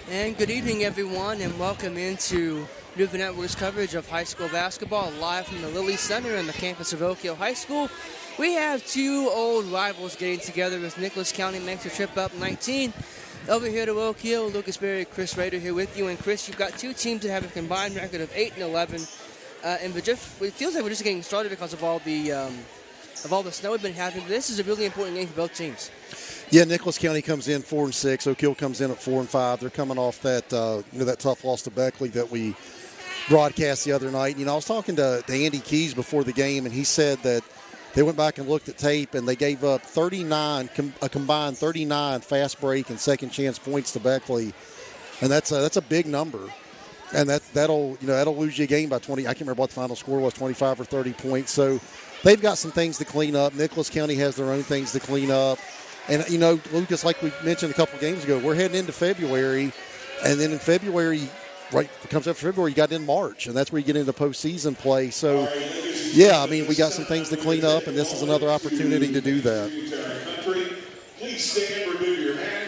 And good evening, everyone, and welcome into Newfoundland Network's coverage of high school basketball live from the Lilly Center on the campus of Oak Hill High School. We have two old rivals getting together with Nicholas County makes a trip up 19. Over here to Oak Hill, Lucas Berry, Chris Rader here with you. And Chris, you've got two teams that have a combined record of 8-11. And it feels like we're just getting started because of all the snow we've been having. But this is a really important game for both teams. Yeah, Nicholas County comes in 4-6. Oak Hill comes in at 4-5. They're coming off that that tough loss to Beckley that we broadcast the other night. I was talking to Andy Keys before the game, and he said that they went back and looked at tape, and they gave up a combined 39 fast break and second chance points to Beckley, and that's a big number, and that'll lose you a game by 20. I can't remember what the final score was, 25 or 30 points. So they've got some things to clean up. Nicholas County has their own things to clean up, and Lucas, like we mentioned a couple of games ago, we're heading into February, and then in February. Right, it comes after February, you got in March, and that's where you get into postseason play. So, yeah, we got some things to clean up, and this is another opportunity to do that.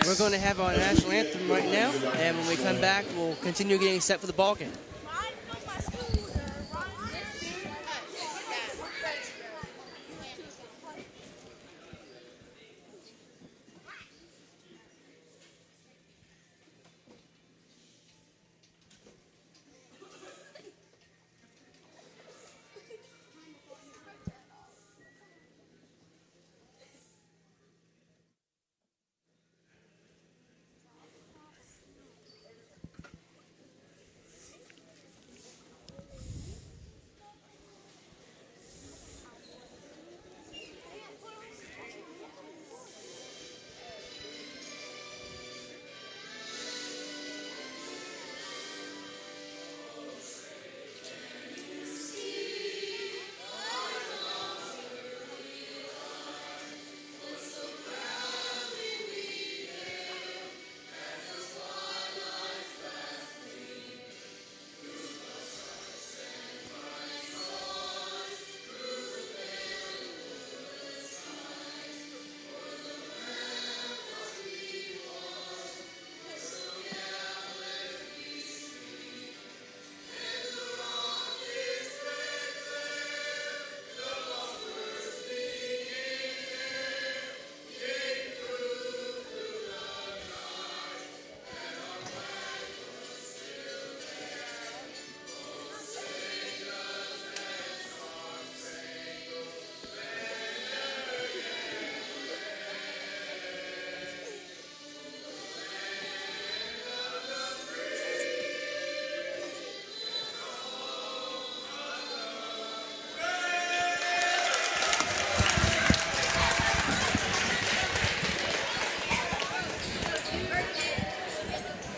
We're going to have our national anthem right now, and when we come back, we'll continue getting set for the ball game.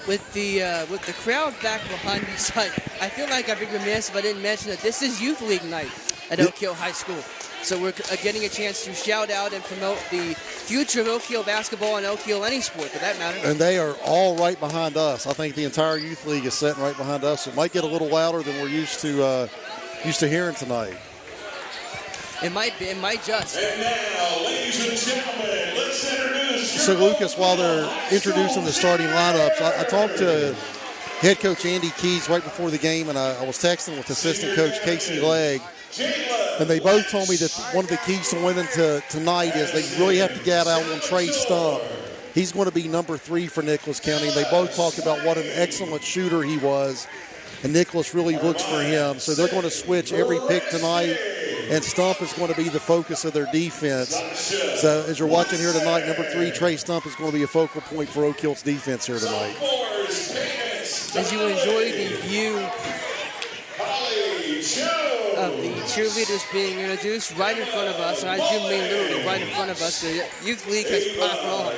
With the crowd back behind me, I feel like I'd be remiss if I didn't mention that this is Youth League night at Oak Hill High School. So we're getting a chance to shout out and promote the future of Oak Hill basketball and Oak Hill any sport for that matter. And they are all right behind us. I think the entire Youth League is sitting right behind us. It might get a little louder than we're used to hearing tonight. It might just. And now, ladies and gentlemen, let's introduce. So, Lucas, while they're introducing the starting lineups, I talked to head coach Andy Keys right before the game, and I was texting with assistant coach Casey Legg, and they both told me that one of the keys to winning tonight is they really have to get out on Trey Stump. He's going to be number 3 for Nicholas County. They both talked about what an excellent shooter he was, and Nicholas really looks for him. So they're going to switch every pick tonight, and Stump is going to be the focus of their defense. So as you're watching here tonight, number 3, Trey Stump, is going to be a focal point for Oak Hill's defense here tonight. As you enjoy the view of the cheerleaders being introduced right in front of us, and I do mean literally right in front of us, the Youth League has popped on.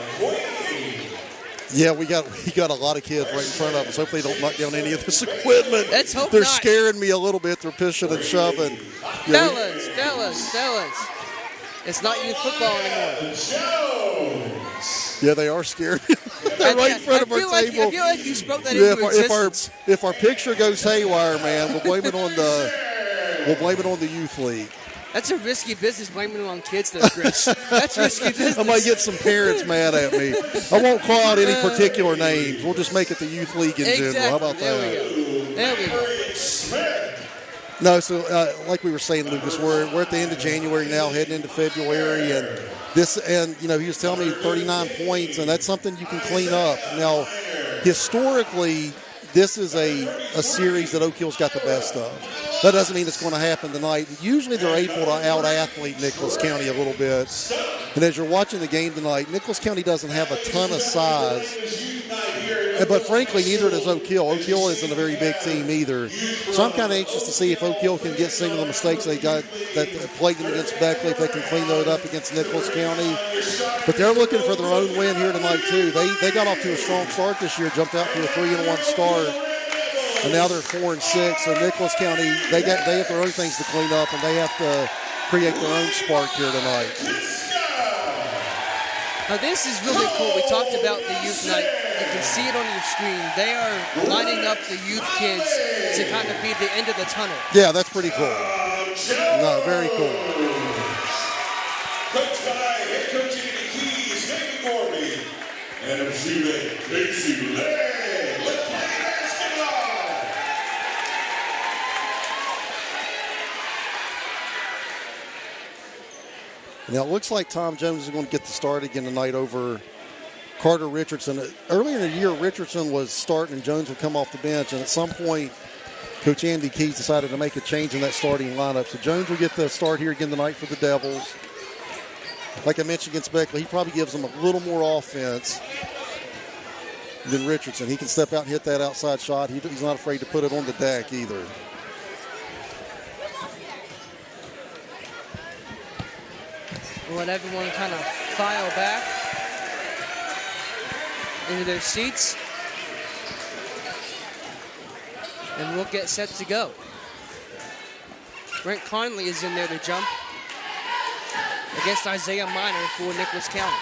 Yeah, we got a lot of kids right in front of us. Hopefully they don't knock down any of this equipment. Let's hope They're not. scaring me a little bit. They're pushing and shoving. Fellas. It's not youth football anymore. Yeah, they are scared. They're right in front of our table. I feel like you spoke that into existence. If our picture goes haywire, man, we'll blame it on the Youth League. That's a risky business, blaming it on kids, though, Chris. That's risky business. I might get some parents mad at me. I won't call out any particular names. We'll just make it the youth league in general. How about that? There we go. No, so like we were saying, Lucas, we're at the end of January now, heading into February, and he was telling me 39 points, and that's something you can clean up. Now, historically, this is a series that Oak Hill's got the best of. That doesn't mean it's going to happen tonight. Usually they're able to out-athlete Nicholas County a little bit. And as you're watching the game tonight, Nicholas County doesn't have a ton of size. But frankly, neither does Oak Hill. Oak Hill isn't a very big team either. So I'm kind of anxious to see if Oak Hill can get some of the mistakes they got that plagued them against Beckley, if they can clean those up against Nicholas County. But they're looking for their own win here tonight, too. They got off to a strong start this year, jumped out to a 3-1 start. And now they're 4-6. So Nicholas County, they have their own things to clean up, and they have to create their own spark here tonight. Now this is really cool. We talked about the youth night. You can see it on your screen. They are lining up the youth kids to kind of be the end of the tunnel. Yeah, that's pretty cool. No, very cool. Coached by head coach Andy Keys, Nick Gorby, and MC Casey Lay. Let's play basketball. Now, it looks like Tom Jones is going to get the start again tonight over Carter Richardson. Earlier in the year, Richardson was starting and Jones would come off the bench. And at some point, Coach Andy Keys decided to make a change in that starting lineup. So Jones will get the start here again tonight for the Devils. Like I mentioned against Beckley, he probably gives them a little more offense than Richardson. He can step out and hit that outside shot. He's not afraid to put it on the deck either. We'll let everyone kind of file back into their seats. And we'll get set to go. Brent Conley is in there to jump against Isaiah Minor for Nicholas County.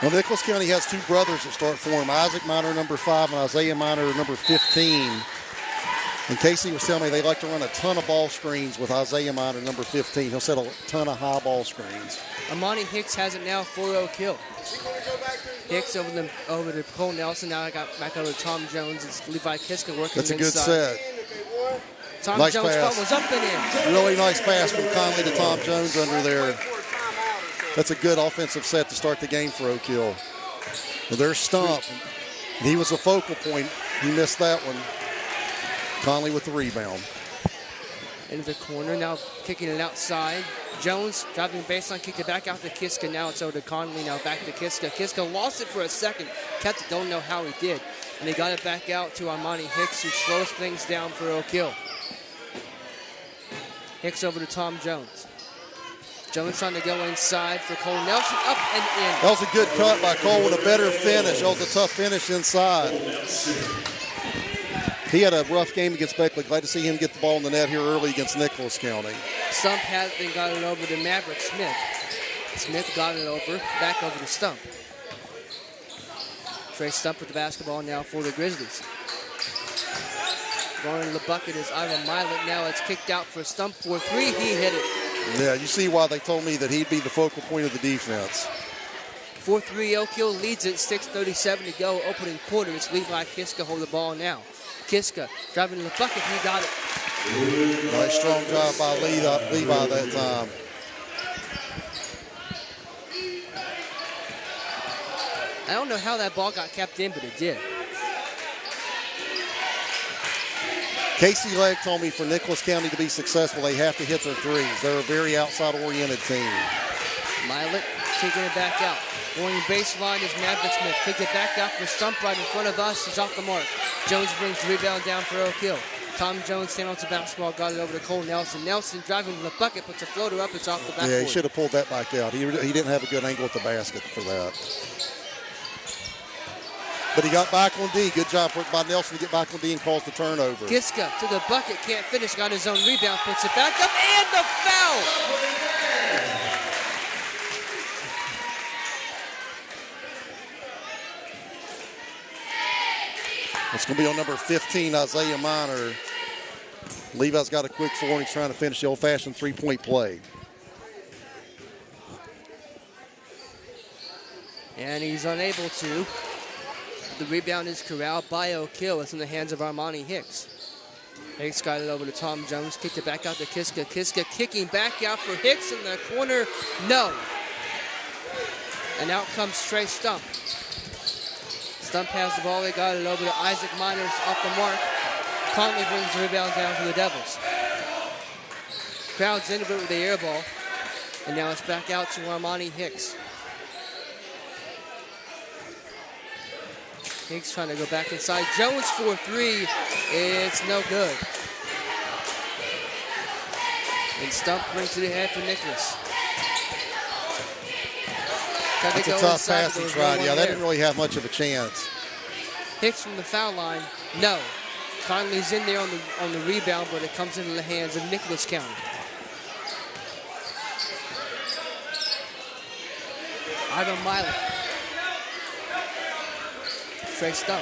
Well, Nicholas County has two brothers that start for him, Isaac Minor, number 5, and Isaiah Minor, number 15. And Casey was telling me they like to run a ton of ball screens with Isaiah Minor, number 15. He'll set a ton of high ball screens. Amani Hicks has it now for Oak Hill. Hicks over to Cole Nelson. Now I got back over to Tom Jones. It's Levi Kiska working That's a good inside. set. Tom Nice Jones' pass. was up and in. Really nice pass from Conley to Tom Jones under there. That's a good offensive set to start the game for Oak Hill. Well, there's Stump. He was a focal point. He missed that one. Conley with the rebound. Into the corner, now kicking it outside. Jones driving baseline, kick it back out to Kiska. Now it's over to Conley, now back to Kiska. Kiska lost it for a second, kept it, don't know how he did. And he got it back out to Armani Hicks, who slows things down for Oak Hill. Hicks over to Tom Jones. Jones trying to go inside for Cole Nelson, up and in. That was a good cut by Cole with a better finish. That was a tough finish inside. He had a rough game against Beckley. Glad to see him get the ball in the net here early against Nicholas County. Stump has been got it over to Maverick Smith. Smith got it over, back over to Stump. Trey Stump with the basketball now for the Grizzlies. Going into the bucket is Ira Milet. Now it's kicked out for Stump for 3. He hit it. Yeah, you see why they told me that he'd be the focal point of the defense. 4-3, Oak Hill leads it, 6:37 to go. Opening quarter, it's Levi Kiska hold the ball now. Kiska driving to the bucket, he got it. Nice strong job by Levi that time. I don't know how that ball got kept in, but it did. Casey Legg told me for Nicholas County to be successful, they have to hit their threes. They're a very outside-oriented team. Milet taking it back out. Going baseline is Maverick Smith. Kick it back out for Stump right in front of us. He's off the mark. Jones brings the rebound down for Oak Hill. Tom Jones standing on the basketball, got it over to Cole Nelson. Nelson driving to the bucket, puts a floater up. It's off the backboard. Yeah, he should have pulled that back out. He didn't have a good angle at the basket for that. But he got back on D. Good job by Nelson to get back on D and cause the turnover. Kiska to the bucket, can't finish. Got his own rebound, puts it back up, and the foul! It's going to be on number 15, Isaiah Minor. Levi's got a quick 4, and he's trying to finish the old-fashioned three-point play. And he's unable to. The rebound is corralled by O'Kill. It's in the hands of Armani Hicks. Hicks got it over to Tom Jones. Kicked it back out to Kiska. Kiska kicking back out for Hicks in the corner. No. And out comes Trey Stump. Stump has the ball. They got it over to Isaac Miners off the mark. Conley brings the rebound down for the Devils. Crowd's into it with the air ball. And now it's back out to Armani Hicks. Hicks trying to go back inside. Jones for three. It's no good. And Stump brings it ahead for Nicholas. That's a tough pass he tried. Yeah, they didn't really have much of a chance. Hicks from the foul line. No. Conley's in there on the rebound, but it comes into the hands of Nicholas County. Ivan Milet. Trey Stump.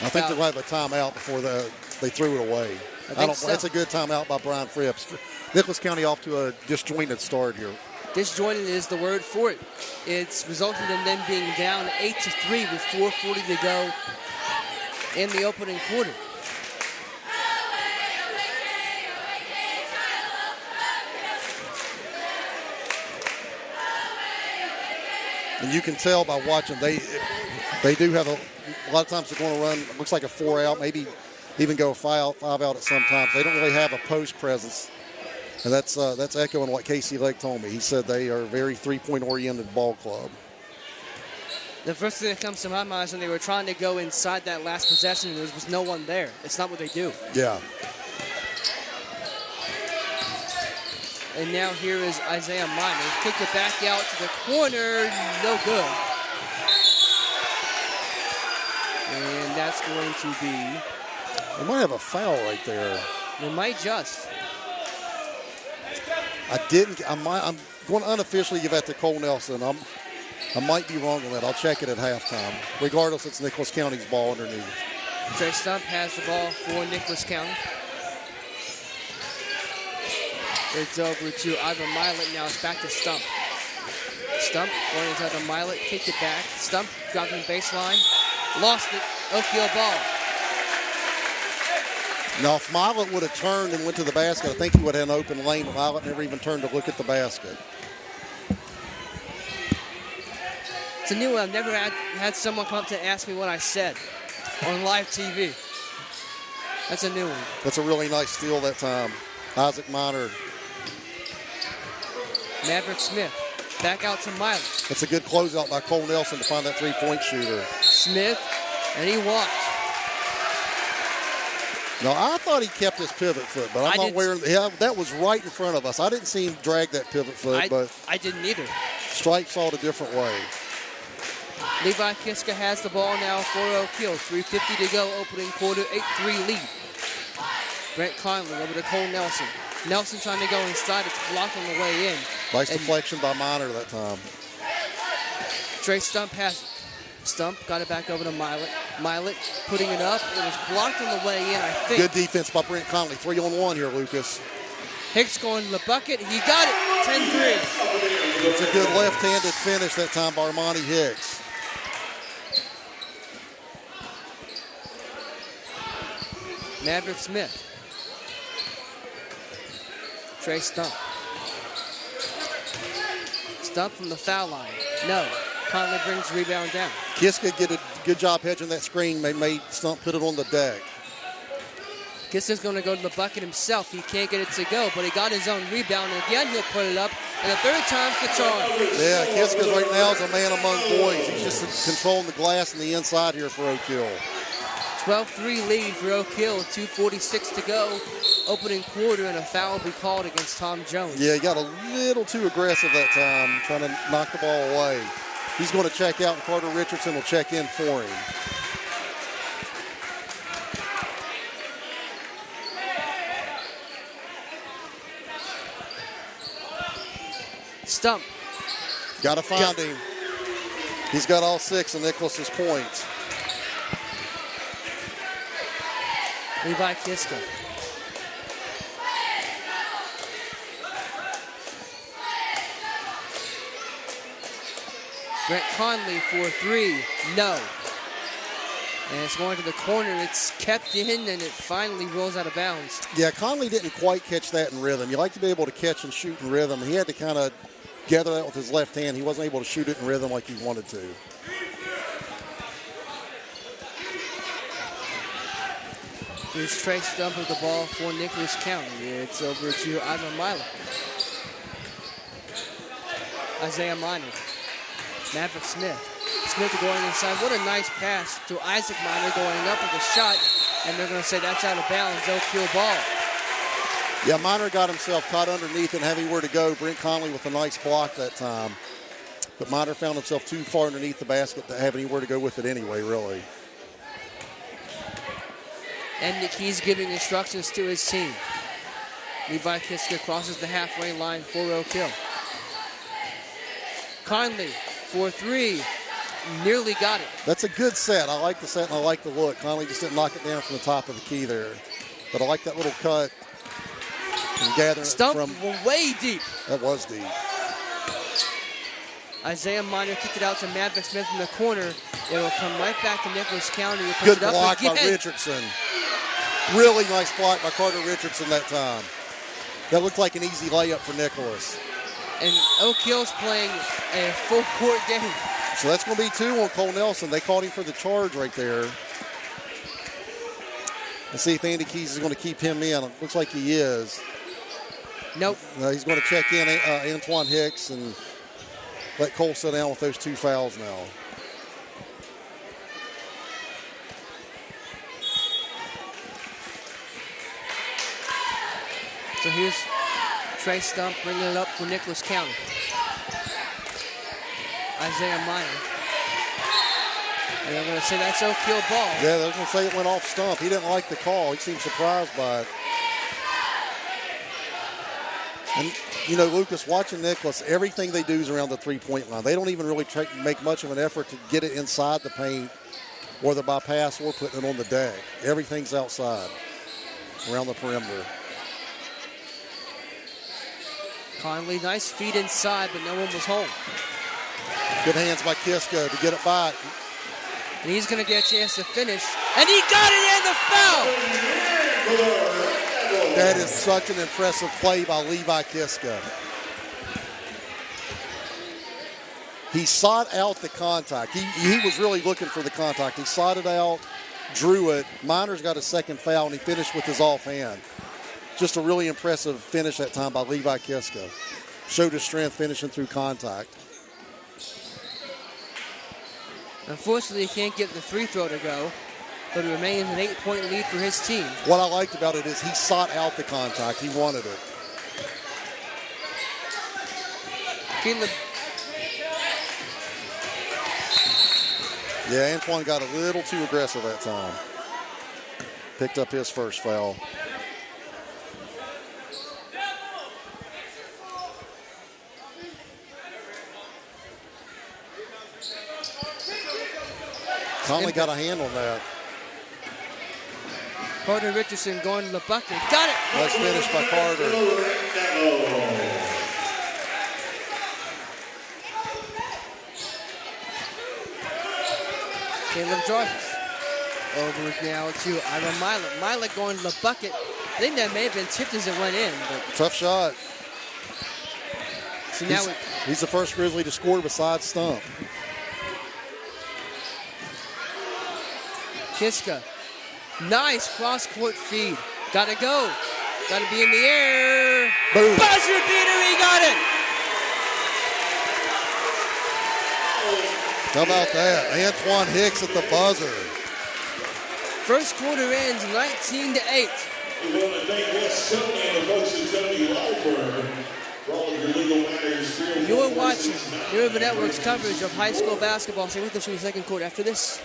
I think they're going to have a timeout before they threw it away. I don't. So. That's a good timeout by Brian Fripps. Nicholas County off to a disjointed start here. Disjointed is the word for it. It's resulted in them being down 8-3 with 4:40 to go in the opening quarter. And you can tell by watching, they do have a lot of times they're going to run, it looks like a 4-out, maybe even go 5-out at some times. They don't really have a post presence. And that's echoing what Casey Lake told me. He said they are a very three-point oriented ball club. The first thing that comes to my mind is when they were trying to go inside that last possession and there was no one there. It's not what they do. Yeah. And now here is Isaiah Minor. Kicked it back out to the corner. No good. And that's going to be... They might have a foul right there. They might just. I'm going to unofficially give that to Cole Nelson. I might be wrong on that. I'll check it at halftime. Regardless, it's Nicholas County's ball underneath. Trey Stump has the ball for Nicholas County. It's over to Ivan Milet. Now it's back to Stump. Stump going inside the Milet. Kicked it back. Stump dropping baseline. Lost it. Oakville ball. Now, if Milet would have turned and went to the basket, I think he would have had an open lane. Milet never even turned to look at the basket. It's a new one. I've never had someone come up to ask me what I said on live TV. That's a new one. That's a really nice steal that time. Isaac Minor. Maverick Smith. Back out to Milet. That's a good closeout by Cole Nelson to find that three-point shooter. Smith, and he walked. No, I thought he kept his pivot foot, but I'm not wearing. Yeah, that was right in front of us. I didn't see him drag that pivot foot, but I didn't either. Stripe saw it a different way. Levi Kiska has the ball now for O'Kill. 3:50 to go, opening quarter, 8-3 lead. Brent Conley over to Cole Nelson. Nelson trying to go inside. It's blocked on the way in. Nice deflection by Minor that time. Trey Stump has it. Stump got it back over to Milet. Milet putting it up. It was blocked on the way in, I think. Good defense by Brent Conley. 3-on-1 here, Lucas. Hicks going to the bucket. He got it. 10-3. It's a good left-handed finish that time by Armani Hicks. Maverick Smith. Trey Stump. Stump from the foul line. No. Conley brings the rebound down. Kiska did a good job hedging that screen. They made Stump put it on the deck. Kiska's going to go to the bucket himself. He can't get it to go, but he got his own rebound. And again, he'll put it up. And the third time's the charm. Yeah, Kiska's right now is a man among boys. He's just controlling the glass and the inside here for Oak Hill. 12-3 lead for Oak Hill. 2:46 to go. Opening quarter, and a foul will be called against Tom Jones. Yeah, he got a little too aggressive that time, trying to knock the ball away. He's going to check out, and Carter Richardson will check in for him. Stump. Got to find him. He's got all 6 of Nicholas's points. Levi Kiska. Brett Conley for three. No. And it's going to the corner. It's kept in, and it finally rolls out of bounds. Yeah, Conley didn't quite catch that in rhythm. You like to be able to catch and shoot in rhythm. He had to kind of gather that with his left hand. He wasn't able to shoot it in rhythm like he wanted to. Here's Trey Stump with the ball for Nicholas County. It's over to Ivan Milo. Isaiah Minor. Maverick Smith. Smith going inside. What a nice pass to Isaac Minor going up with a shot. And they're going to say that's out of bounds. Oak Hill ball. Yeah, Minor got himself caught underneath and having where to go. Brent Conley with a nice block that time. But Minor found himself too far underneath the basket to have anywhere to go with it anyway, really. And Nick Keys giving instructions to his team. Levi Kiska crosses the halfway line for Oak Hill. Conley for three. Nearly got it. That's a good set. I like the set and I like the look. Conley just didn't knock it down from the top of the key there. But I like that little cut and gathering Stump it from way deep. That was deep. Isaiah Minor kicked it out to Maverick Smith in the corner. It'll come right back to Nicholas County. Good block by Richardson. Really nice block by Carter Richardson that time. That looked like an easy layup for Nicholas. And Oak Hill's playing a full court game. So that's going to be two on Cole Nelson. They called him for the charge right there. Let's see if Andy Keys is going to keep him in. It looks like he is. Nope. He's going to check in Antoine Hicks and let Cole sit down with those two fouls now. So here's Trey Stump bringing it up for Nicholas County. Isaiah Minor. And they're going to say that's Oak Hill ball. Yeah, they're going to say it went off Stump. He didn't like the call. He seemed surprised by it. And, you know, Lucas, watching Nicholas, everything they do is around the three-point line. They don't even really make much of an effort to get it inside the paint, whether by pass or putting it on the deck. Everything's outside, around the perimeter. Conley, nice feed inside, but no one was home. Good hands by Kiska to get it back. And he's going to get a chance to finish. And he got it in the foul! That is such an impressive play by Levi Kiska. He sought out the contact. He was really looking for the contact. He sought it out, drew it. Minor's got a second foul, and he finished with his offhand. Just a really impressive finish that time by Levi Kiska. Showed his strength finishing through contact. Unfortunately, he can't get the free throw to go, but it remains an 8-point lead for his team. What I liked about it is he sought out the contact. He wanted it. Caleb. Yeah, Antoine got a little too aggressive that time. Picked up his first foul. Conley got a hand on that. Carter Richardson going to the bucket. Got it! Nice finish by Carter. Caleb Jarvis. Over now to Ira Milet. Milet going to the bucket. I think that may have been tipped as it went in. But tough shot. So now he's the first Grizzly to score besides Stump. Kiska. Nice cross-court feed. Gotta go. Gotta be in the air. Boom. Buzzer beater, he got it! How about that? Antoine Hicks at the buzzer. First quarter ends 19-8. We want to thank West County and the folks at Tony Lifer for all of your legal matters. You're watching River Network's coverage of high school basketball. Stay with us from the second quarter after this.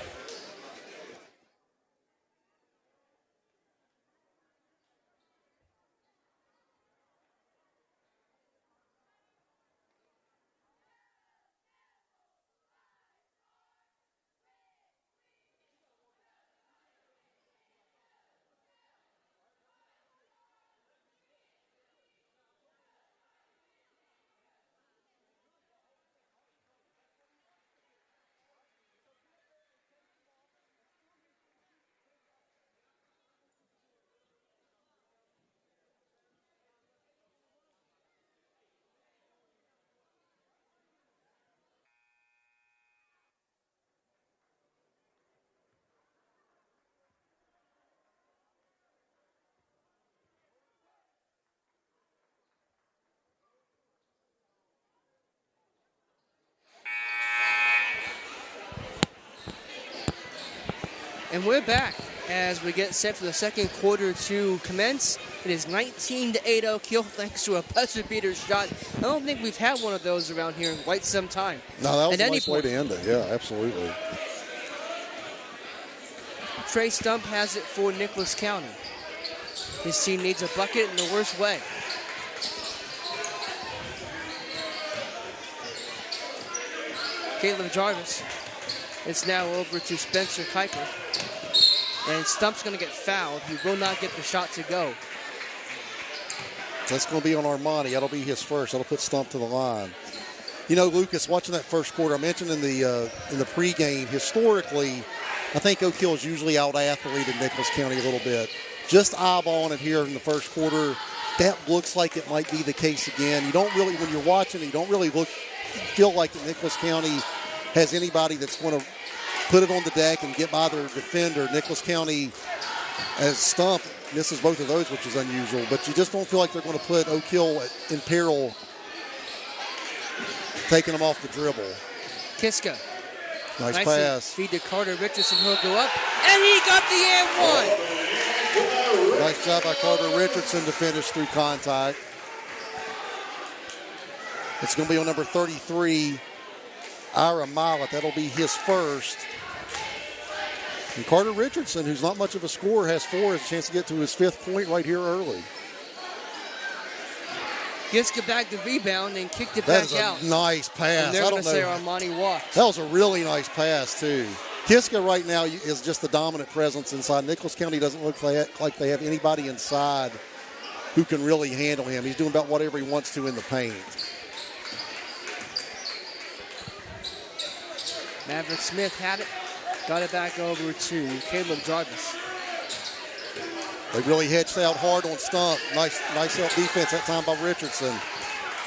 And we're back as we get set for the second quarter to commence. It is 19-8 Oak Hill thanks to a buzzer beater shot. I don't think we've had one of those around here in quite some time. No, that was a nice way to end it. Yeah, absolutely. Trey Stump has it for Nicholas County. His team needs a bucket in the worst way. Caleb Jarvis. It's now over to Spencer Kuiper. And Stump's going to get fouled. He will not get the shot to go. That's going to be on Armani. That'll be his first. That'll put Stump to the line. You know, Lucas, watching that first quarter, I mentioned in the pregame, historically, I think Oak Hill is usually out-athleted Nicholas County a little bit. Just eyeballing it here in the first quarter, that looks like it might be the case again. You don't really, when you're watching it, you don't really feel like that Nicholas County has anybody that's going to put it on the deck and get by their defender. Nicholas County, as Stump, misses both of those, which is unusual, but you just don't feel like they're going to put Oak Hill in peril, taking them off the dribble. Kiska. Nice pass. Feed to Carter Richardson. He'll go up, and he got the and one. Nice job by Carter Richardson to finish through contact. It's going to be on number 33, Ira Millet. That'll be his first. And Carter Richardson, who's not much of a scorer, has 4, has a chance to get to his 5th point right here early. Kiska back the rebound and kicked it back out. That is a nice pass. And they're going to say Armani walked. That was a really nice pass, too. Kiska right now is just the dominant presence inside. Nicholas County doesn't look like they have anybody inside who can really handle him. He's doing about whatever he wants to in the paint. Maverick Smith had it. Got it back over to Caleb Jarvis. They really hedged out hard on Stump. Nice help defense that time by Richardson.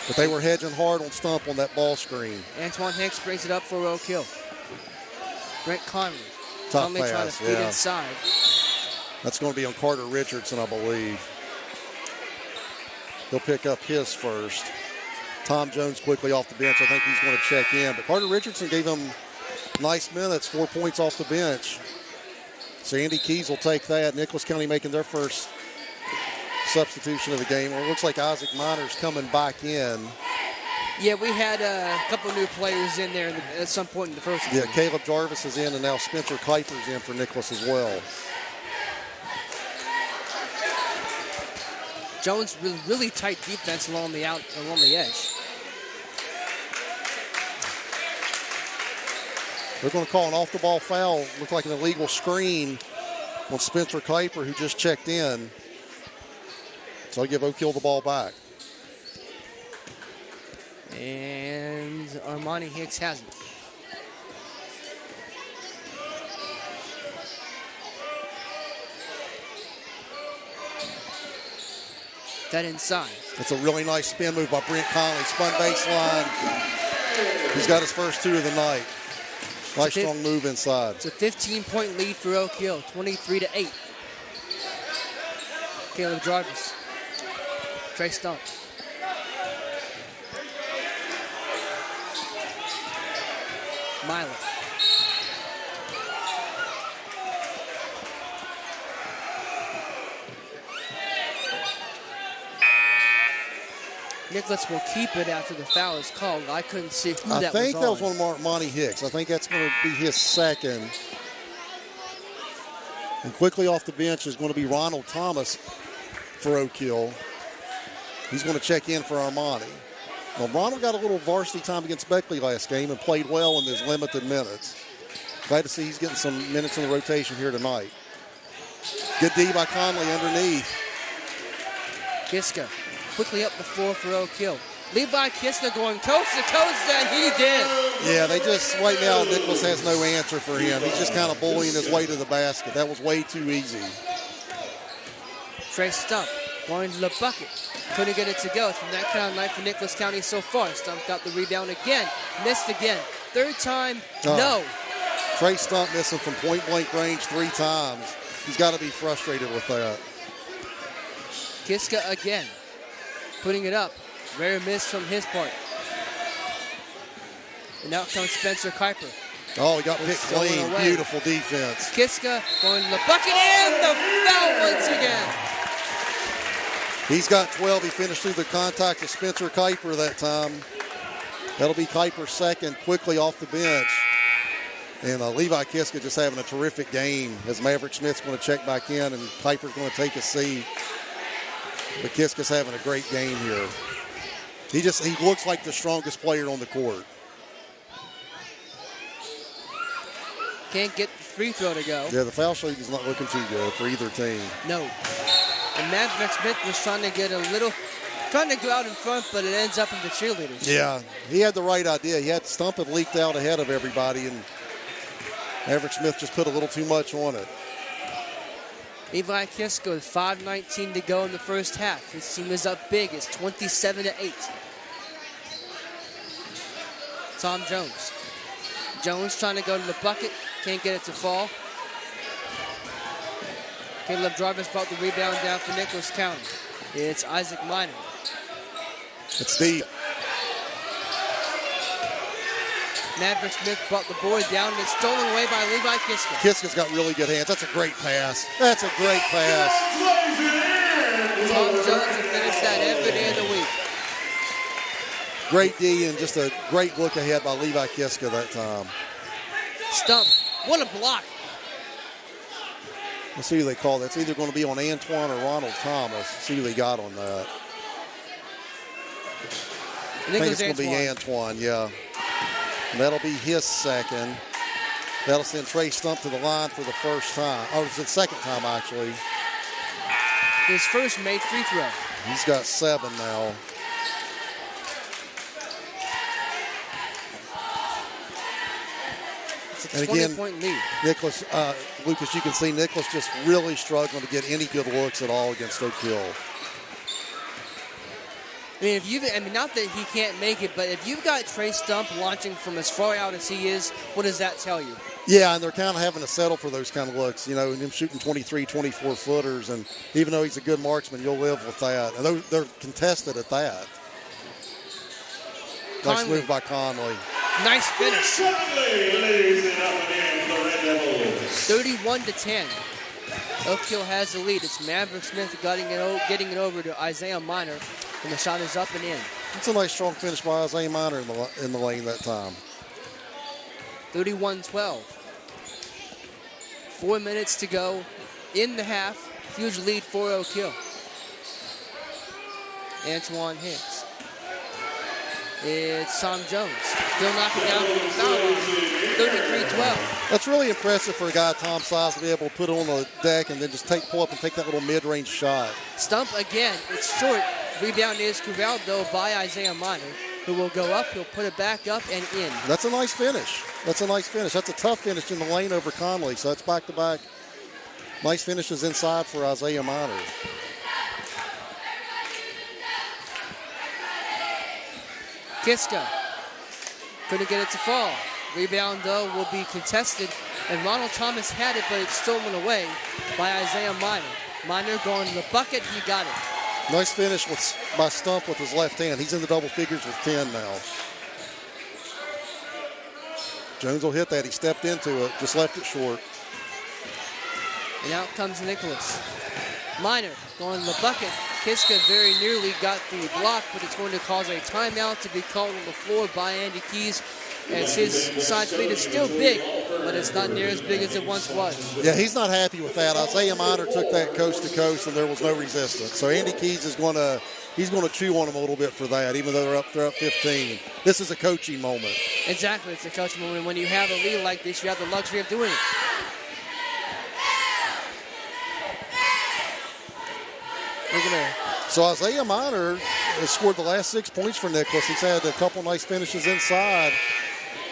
But they were hedging hard on Stump on that ball screen. Antoine Hicks brings it up for Oak Hill. Brent Conley. Tough Conley trying to pass, feed inside. That's going to be on Carter Richardson, I believe. He'll pick up his first. Tom Jones quickly off the bench. I think he's going to check in. But Carter Richardson gave him nice minutes, 4 points off the bench. So Andy Keys will take that. Nicholas County making their first substitution of the game. Well, it looks like Isaac Minor's coming back in. Yeah, we had a couple new players in there at some point in the first game. Yeah, Caleb Jarvis is in, and now Spencer Kuiper's in for Nicholas as well. Jones really tight defense along the edge. They're going to call an off-the-ball foul. Looked like an illegal screen on Spencer Kuiper, who just checked in. So I'll give Oak Hill the ball back. And Armani Hicks has it. That inside. That's a really nice spin move by Brent Conley. Spun baseline. He's got his first 2 of the night. Nice strong move inside. It's a 15-point lead for Oak Hill, 23-8. Caleb Jarvis. Trey Stump. Miley. Nicholas will keep it after the foul is called. I couldn't see who that was on. I think that was one of Armani Hicks. I think that's going to be his second. And quickly off the bench is going to be Ronald Thomas for Oak Hill. He's going to check in for Armani. Well, Ronald got a little varsity time against Beckley last game and played well in his limited minutes. Glad to see he's getting some minutes in the rotation here tonight. Good D by Conley underneath. Kiska quickly up the floor for Oak Hill. Levi Kiska going coast to coast, and he did. Yeah, they just, right now, Nicholas has no answer for him. He's just kind of bullying his way to the basket. That was way too easy. Trey Stump going to the bucket. Couldn't get it to go. It's been that kind of night for Nicholas County so far. Stump got the rebound again. Missed again. Third time, no. Trey Stump missing from point-blank range 3 times. He's got to be frustrated with that. Kiska again. Putting it up. Rare miss from his part. And now comes Spencer Kuiper. Oh, he got It's picked stolen clean. away. Beautiful defense. Kiska going to the bucket and the foul once again. He's got 12. He finished through the contact of Spencer Kuiper that time. That'll be Kuiper's second, quickly off the bench. And Levi Kiska just having a terrific game as Maverick Smith's going to check back in and Kuiper's going to take a seat. But Kiska's having a great game here. He looks like the strongest player on the court. Can't get the free throw to go. Yeah, the foul shooting is not looking too good for either team. No. And Maverick Smith was trying to go out in front, but it ends up in the cheerleaders. Yeah, he had the right idea. He had Stump had leaked out ahead of everybody, and Maverick Smith just put a little too much on it. Levi Kiska with 5:19 to go in the first half. His team is up big. It's 27-8. Tom Jones. Jones trying to go to the bucket. Can't get it to fall. Caleb Jarvis brought the rebound down for Nicholas County. It's Isaac Minor. It's deep. Maverick Smith brought the board down and it's stolen away by Levi Kiska. Kiska's got really good hands. That's a great pass. That's a great pass. Tom Jones will finish that every day of the week. Great D and just a great look ahead by Levi Kiska that time. Stump. What a block. Let's see who they call that. It's either going to be on Antoine or Ronald Thomas. See who they got on that. I think it's going to be Antoine, yeah. And that'll be his second. That'll send Trey Stump to the line for the first time. Oh, it's the second time, actually. His first made free throw. He's got 7 now. It's a And again, 20-point lead. Nicholas, Lucas, you can see Nicholas just really struggling to get any good looks at all against Oak Hill. I mean, not that he can't make it, but if you've got Trey Stump launching from as far out as he is, what does that tell you? Yeah, and they're kind of having to settle for those kind of looks, you know, and him shooting 23, 24-footers, and even though he's a good marksman, you'll live with that. And they're contested at that. Nice move by Conley. Nice finish. 31-10. Oak Hill has the lead. It's Maverick Smith getting it over to Isaiah Minor, and the shot is up and in. It's a nice strong finish by Isaiah Minor in the lane that time. 31-12. 4 minutes to go in the half. Huge lead for Oak Hill. Antoine Hicks. It's Tom Jones. Still knocking down from the foul line. 33-12. That's really impressive for a guy Tom's size to be able to put it on the deck and then just pull up and take that little mid-range shot. Stump again. It's short. Rebound is corralled, though, by Isaiah Minor, who will go up. He'll put it back up and in. That's a nice finish. That's a tough finish in the lane over Conley. So that's back-to-back. Nice finishes inside for Isaiah Minor. Kiska couldn't get it to fall. Rebound, though, will be contested. And Ronald Thomas had it, but it's stolen away by Isaiah Minor. Minor going to the bucket. He got it. Nice finish by Stump with his left hand. He's in the double figures with 10 now. Jones will hit that. He stepped into it, just left it short. And out comes Nicholas. Minor going to the bucket. Kiska very nearly got the block, but it's going to cause a timeout to be called on the floor by Andy Keys, as his side speed is still big, but it's not near as big as it once was. Yeah, he's not happy with that. Isaiah Minor took that coast to coast, and there was no resistance. So Andy Keys is going to chew on him a little bit for that, even though they're up 15. This is a coaching moment. Exactly, it's a coaching moment. When you have a lead like this, you have the luxury of doing it. So Isaiah Minor has scored the last 6 points for Nicholas. He's had a couple nice finishes inside,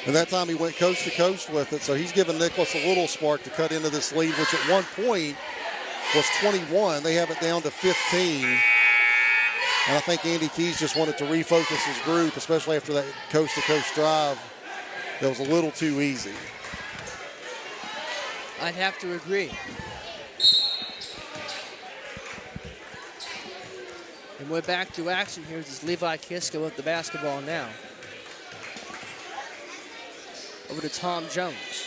and that time he went coast to coast with it. So he's given Nicholas a little spark to cut into this lead, which at one point was 21. They have it down to 15. And I think Andy Keys just wanted to refocus his group, especially after that coast-to-coast drive that was a little too easy. I'd have to agree. And we're back to action here. This is Levi Kiska with the basketball now. Over to Tom Jones.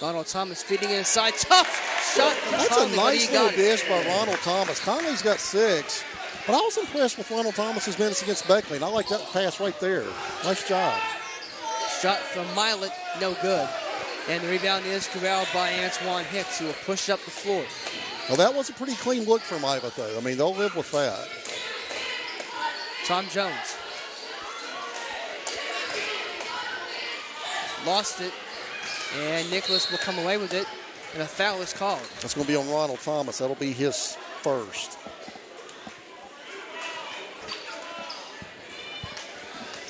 Ronald Thomas feeding inside. Tough shot from That's Conley. a nice little dish by Ronald Thomas. Conley's got 6. But I was impressed with Ronald Thomas's minutes against Beckley, and I like that pass right there. Nice job. Shot from Milet, no good. And the rebound is corralled by Antoine Hicks, who will push up the floor. Well, that was a pretty clean look from Milet, though. I mean, they'll live with that. Tom Jones. Lost it, and Nicholas will come away with it, and a foul is called. That's going to be on Ronald Thomas. That'll be his first.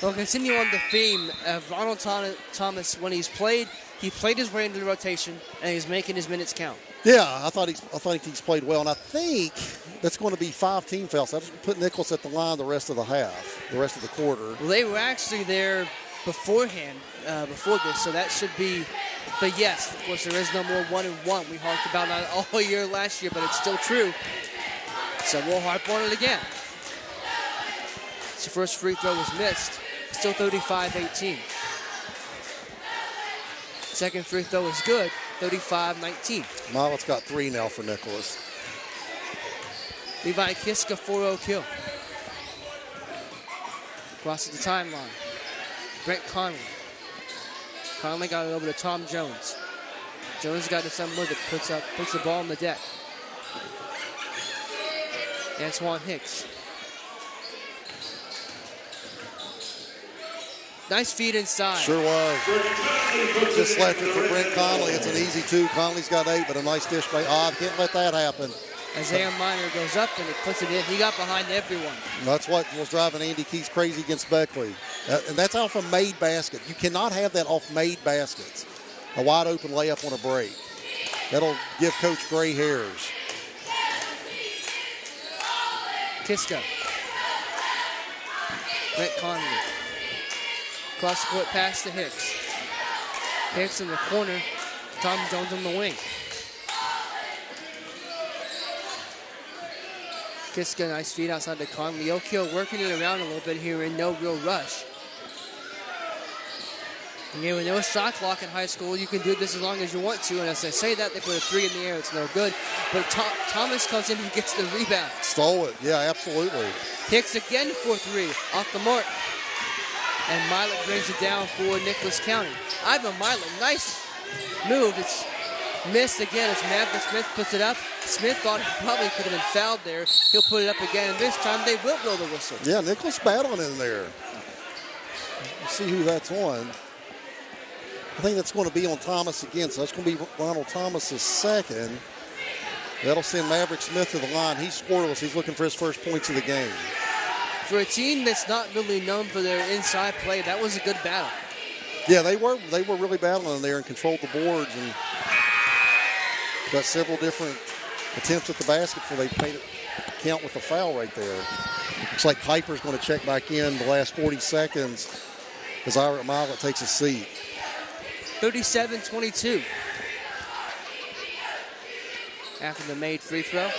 We'll continue on the theme of Ronald Thomas. When he played his way into the rotation, and he's making his minutes count. Yeah, I thought he's played well, and I think that's going to be 5 team fouls. I just put Nicholas at the line the rest of the half, the rest of the quarter. Well, they were actually there beforehand, before this, so that should be. But yes, of course, there is no more 1-and-1. We harped about that all year last year, but it's still true. So we'll harp on it again. His first free throw was missed. Still 35-18. Second free throw is good, 35-19. Milet's got 3 now for Nicholas. Levi Kiska, 4-0 kill. Crosses the timeline. Brett Conley. Conley got it over to Tom Jones. Jones got to some limit, puts the ball on the deck. Antoine Hicks. Nice feed inside. Sure was. Just left it for Brent Conley. It's an easy 2. Conley's got 8, but a nice dish by Odd. Can't let that happen. Isaiah Minor goes up and he puts it in. He got behind everyone. That's what was driving Andy Keys crazy against Beckley. And that's off a made basket. You cannot have that off made baskets. A wide open layup on a break. That'll give Coach gray hairs. Kiska. Brett Conley. Cross court pass to Hicks. Hicks in the corner. Tom Jones on the wing. Kiska, nice feed outside to Conley. Oak Hill working it around a little bit here in no real rush. And yeah, with no shot clock in high school, you can do this as long as you want to. And as I say that, they put a 3 in the air. It's no good. But Thomas comes in and gets the rebound. Stole it. Yeah, absolutely. Hicks again for 3. Off the mark. And Milet brings it down for Nicholas County. Ivan Milet, nice move. It's missed again as Maverick Smith puts it up. Smith thought he probably could have been fouled there. He'll put it up again, and this time they will blow the whistle. Yeah, Nicholas battling in there. Let's see who that's on. I think that's going to be on Thomas again, so that's going to be Ronald Thomas' second. That'll send Maverick Smith to the line. He's scoreless. He's looking for his first points of the game. For a team that's not really known for their inside play, that was a good battle. Yeah, they were really battling there and controlled the boards and got several different attempts at the basket before they made it count with the foul right there. Looks like Piper's going to check back in the last 40 seconds as Ira Milet takes a seat. 37-22. After the made free throw.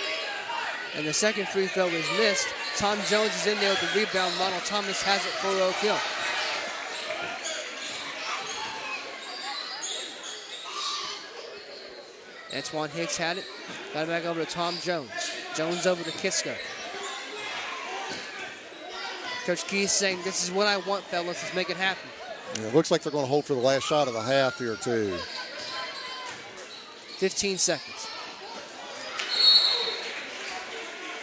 And the second free throw is missed. Tom Jones is in there with the rebound. Ronald Thomas has it for Oak Hill. Antoine Hicks had it. Got it back over to Tom Jones. Jones over to Kiska. Coach Keys saying, this is what I want, fellas. Let's make it happen. Yeah, it looks like they're going to hold for the last shot of the half here, too. 15 seconds.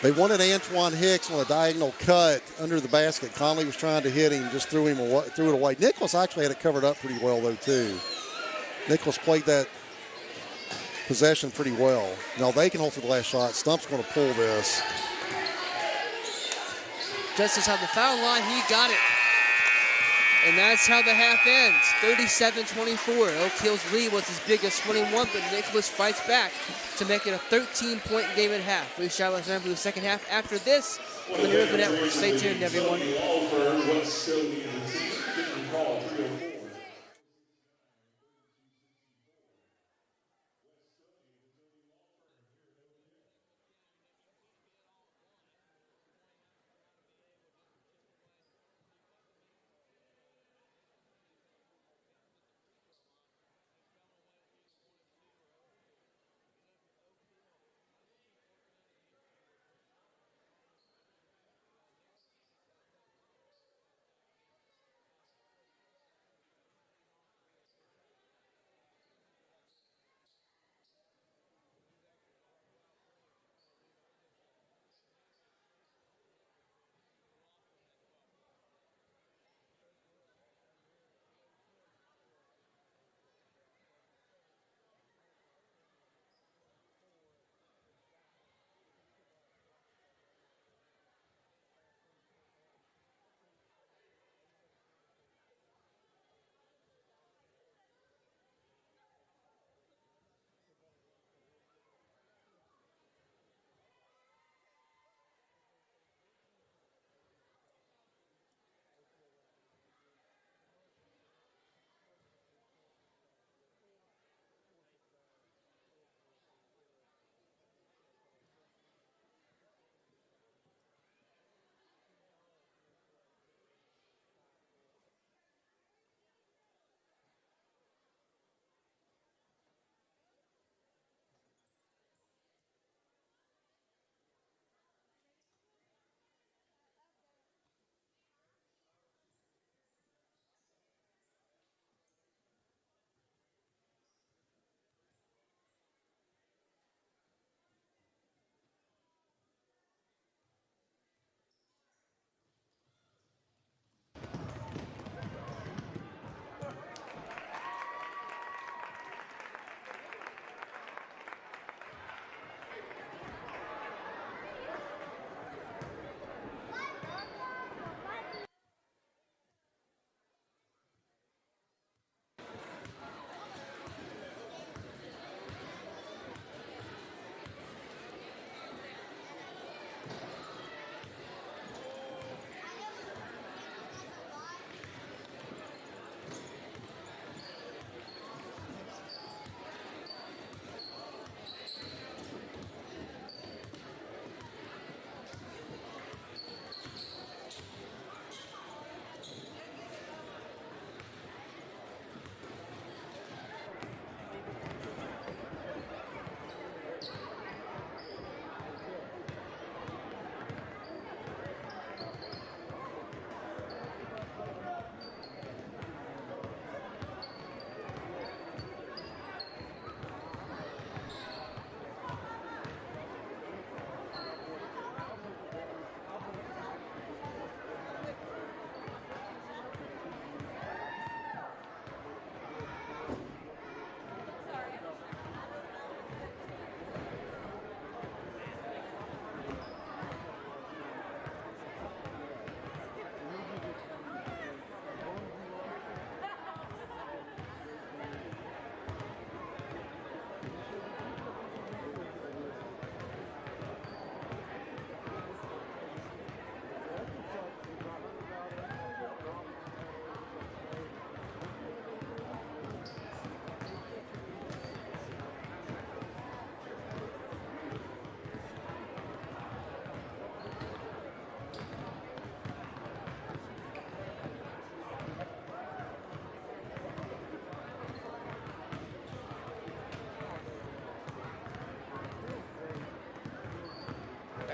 They wanted Antoine Hicks on a diagonal cut under the basket. Conley was trying to hit him, just threw it away. Nicholas actually had it covered up pretty well, though, too. Nicholas played that possession pretty well. Now they can hold for the last shot. Stump's going to pull this. Just inside the foul line, he got it. And that's how the half ends. 37-24. Oak Hill's lead was as big as 21, but Nicholas fights back to make it a 13-point game at half. We shall return for the second half after this on the New River Network. Stay tuned, everyone.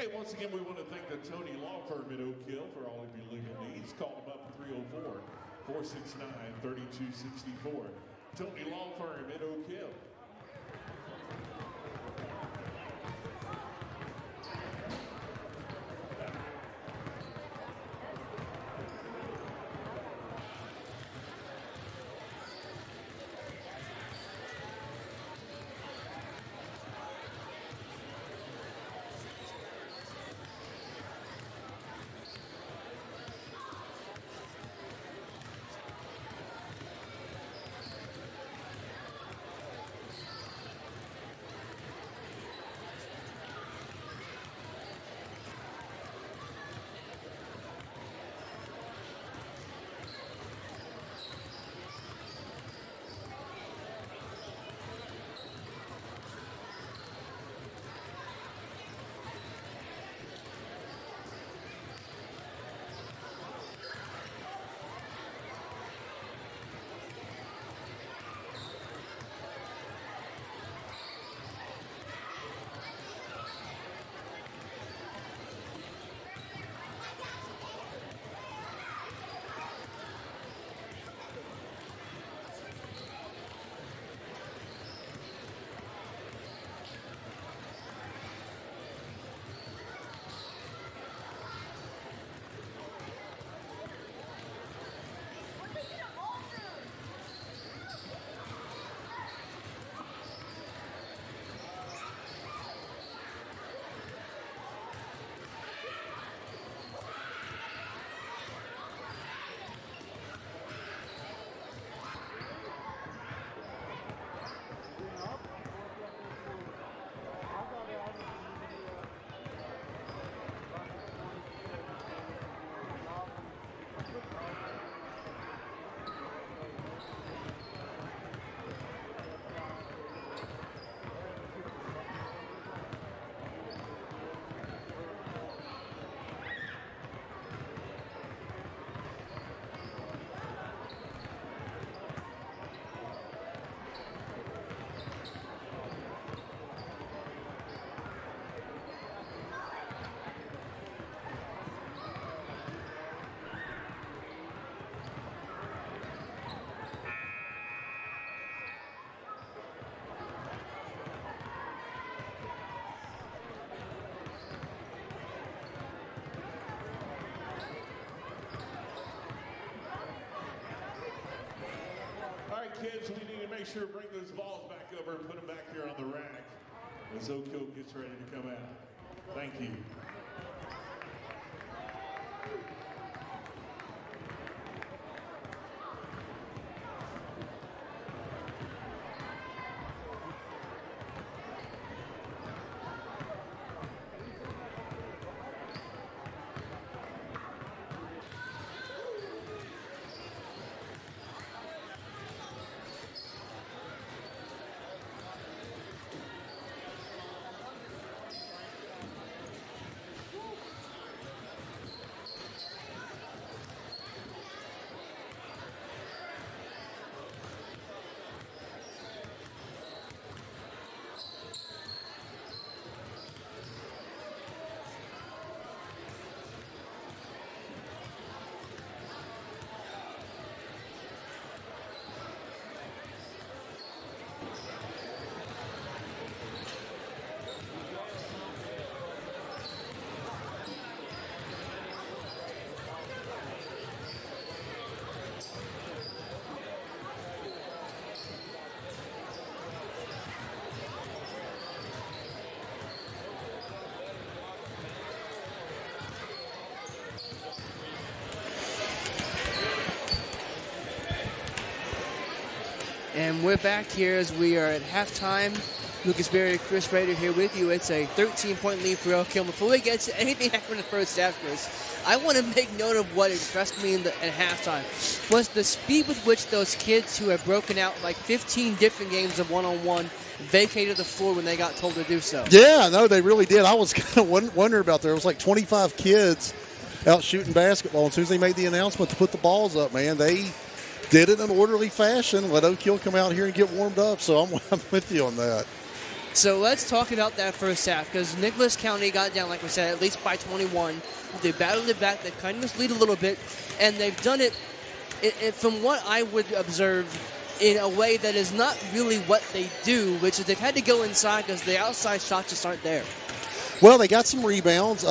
Hey, once again, we want to thank the Tony Law Firm at Oak Hill for all of your legal needs. Call them up at 304-469-3264. Tony Law Firm at Oak Hill. Kids, we need to make sure to bring those balls back over and put them back here on the rack as Oak Hill gets ready to come out. Thank you. And we're back here as we are at halftime. Lucas Berry, Chris Rader here with you. It's a 13-point lead for Oak Hill. Before we get to anything happening in the first half, Chris, I want to make note of what impressed me at halftime was the speed with which those kids who have broken out like 15 different games of one-on-one vacated the floor when they got told to do so. Yeah, no, they really did. I was kind of wondering about there. It was like 25 kids out shooting basketball. As soon as they made the announcement to put the balls up, man, they did it in an orderly fashion. Let Oak Hill come out here and get warmed up. So I'm with you on that. So let's talk about that first half, because Nicholas County got down, like we said, at least by 21. They battled it back. They kind of mislead a little bit, and they've done it, from what I would observe, in a way that is not really what they do, which is they've had to go inside because the outside shots just aren't there. Well, they got some rebounds.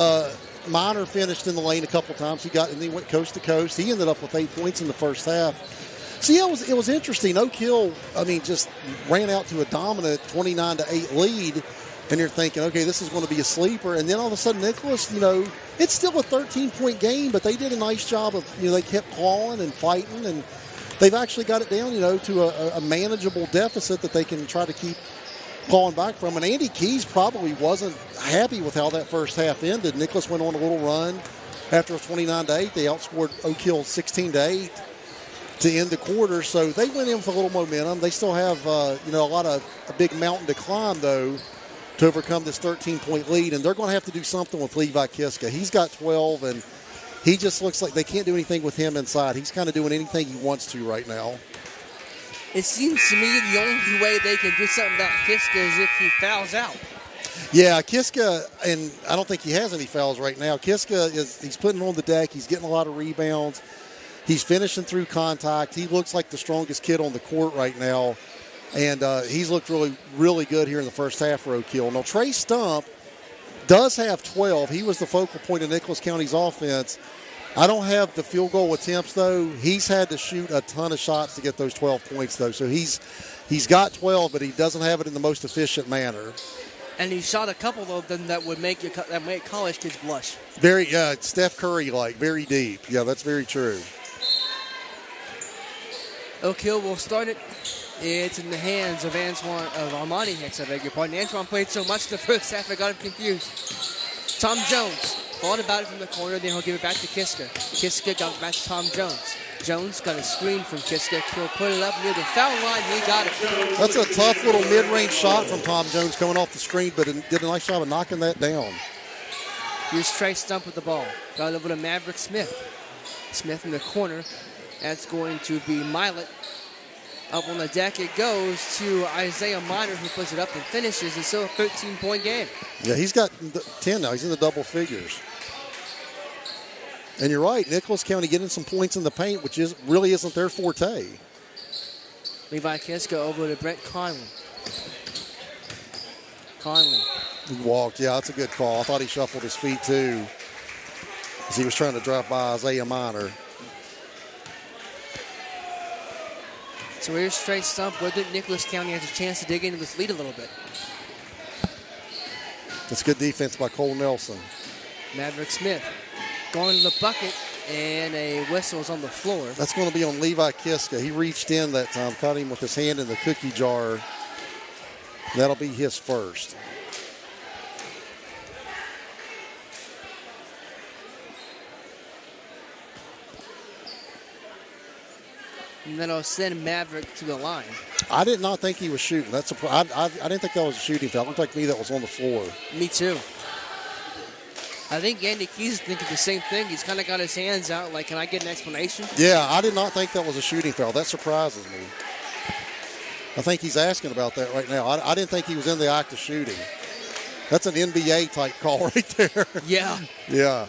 Minor finished in the lane a couple times. He went coast to coast. He ended up with 8 points in the first half. See, it was interesting. Oak Hill, just ran out to a dominant 29-8 lead, and you're thinking, okay, this is going to be a sleeper. And then all of a sudden, Nicholas, it's still a 13-point game, but they did a nice job of, they kept clawing and fighting, and they've actually got it down, to a manageable deficit that they can try to keep clawing back from. And Andy Keys probably wasn't happy with how that first half ended. Nicholas went on a little run after a 29-8. They outscored Oak Hill 16-8 to end the quarter. So they went in for a little momentum. They still have, a big mountain to climb, though, to overcome this 13-point lead. And they're going to have to do something with Levi Kiska. He's got 12, and he just looks like they can't do anything with him inside. He's kind of doing anything he wants to right now. It seems to me the only way they can do something about Kiska is if he fouls out. Yeah, Kiska, and I don't think he has any fouls right now. Kiska, he's putting on the deck. He's getting a lot of rebounds. He's finishing through contact. He looks like the strongest kid on the court right now. And he's looked really, really good here in the first half for Oak Hill. Now, Trey Stump does have 12. He was the focal point of Nicholas County's offense. I don't have the field goal attempts, though. He's had to shoot a ton of shots to get those 12 points, though. So he's got 12, but he doesn't have it in the most efficient manner. And he shot a couple of them that would make college kids blush. Very, Steph Curry-like, very deep. Yeah, that's very true. Oak Hill will start it. It's in the hands of Armani Hicks, I beg your pardon. Antoine played so much in the first half, I got him confused. Tom Jones thought about it from the corner, then he'll give it back to Kiska. Kiska got it back to Tom Jones. Jones got a screen from Kiska. He'll put it up near the foul line. He got it. That's a tough little mid-range shot from Tom Jones coming off the screen, but did a nice job of knocking that down. Here's Trey Stump with the ball. Got it over to Maverick Smith. Smith in the corner. That's going to be Milet. Up on the deck it goes to Isaiah Minor, who puts it up and finishes. It's still a 13-point game. Yeah, he's got 10 now. He's in the double figures. And you're right, Nicholas County getting some points in the paint, which really isn't their forte. Levi Kiska over to Brent Conley. Conley. He walked. Yeah, that's a good call. I thought he shuffled his feet, too, as he was trying to drop by Isaiah Minor. So here's Trey Stump. Whether Nicholas County has a chance to dig into this lead a little bit. That's good defense by Cole Nelson. Maverick Smith going to the bucket, and a whistle is on the floor. That's going to be on Levi Kiska. He reached in that time, caught him with his hand in the cookie jar. That'll be his first. And then I'll send Maverick to the line. I did not think he was shooting. I didn't think that was a shooting foul. It looked like me that was on the floor. Me too. I think Andy Keys is thinking the same thing. He's kind of got his hands out like, can I get an explanation? Yeah, I did not think that was a shooting foul. That surprises me. I think he's asking about that right now. I didn't think he was in the act of shooting. That's an NBA-type call right there. Yeah. Yeah.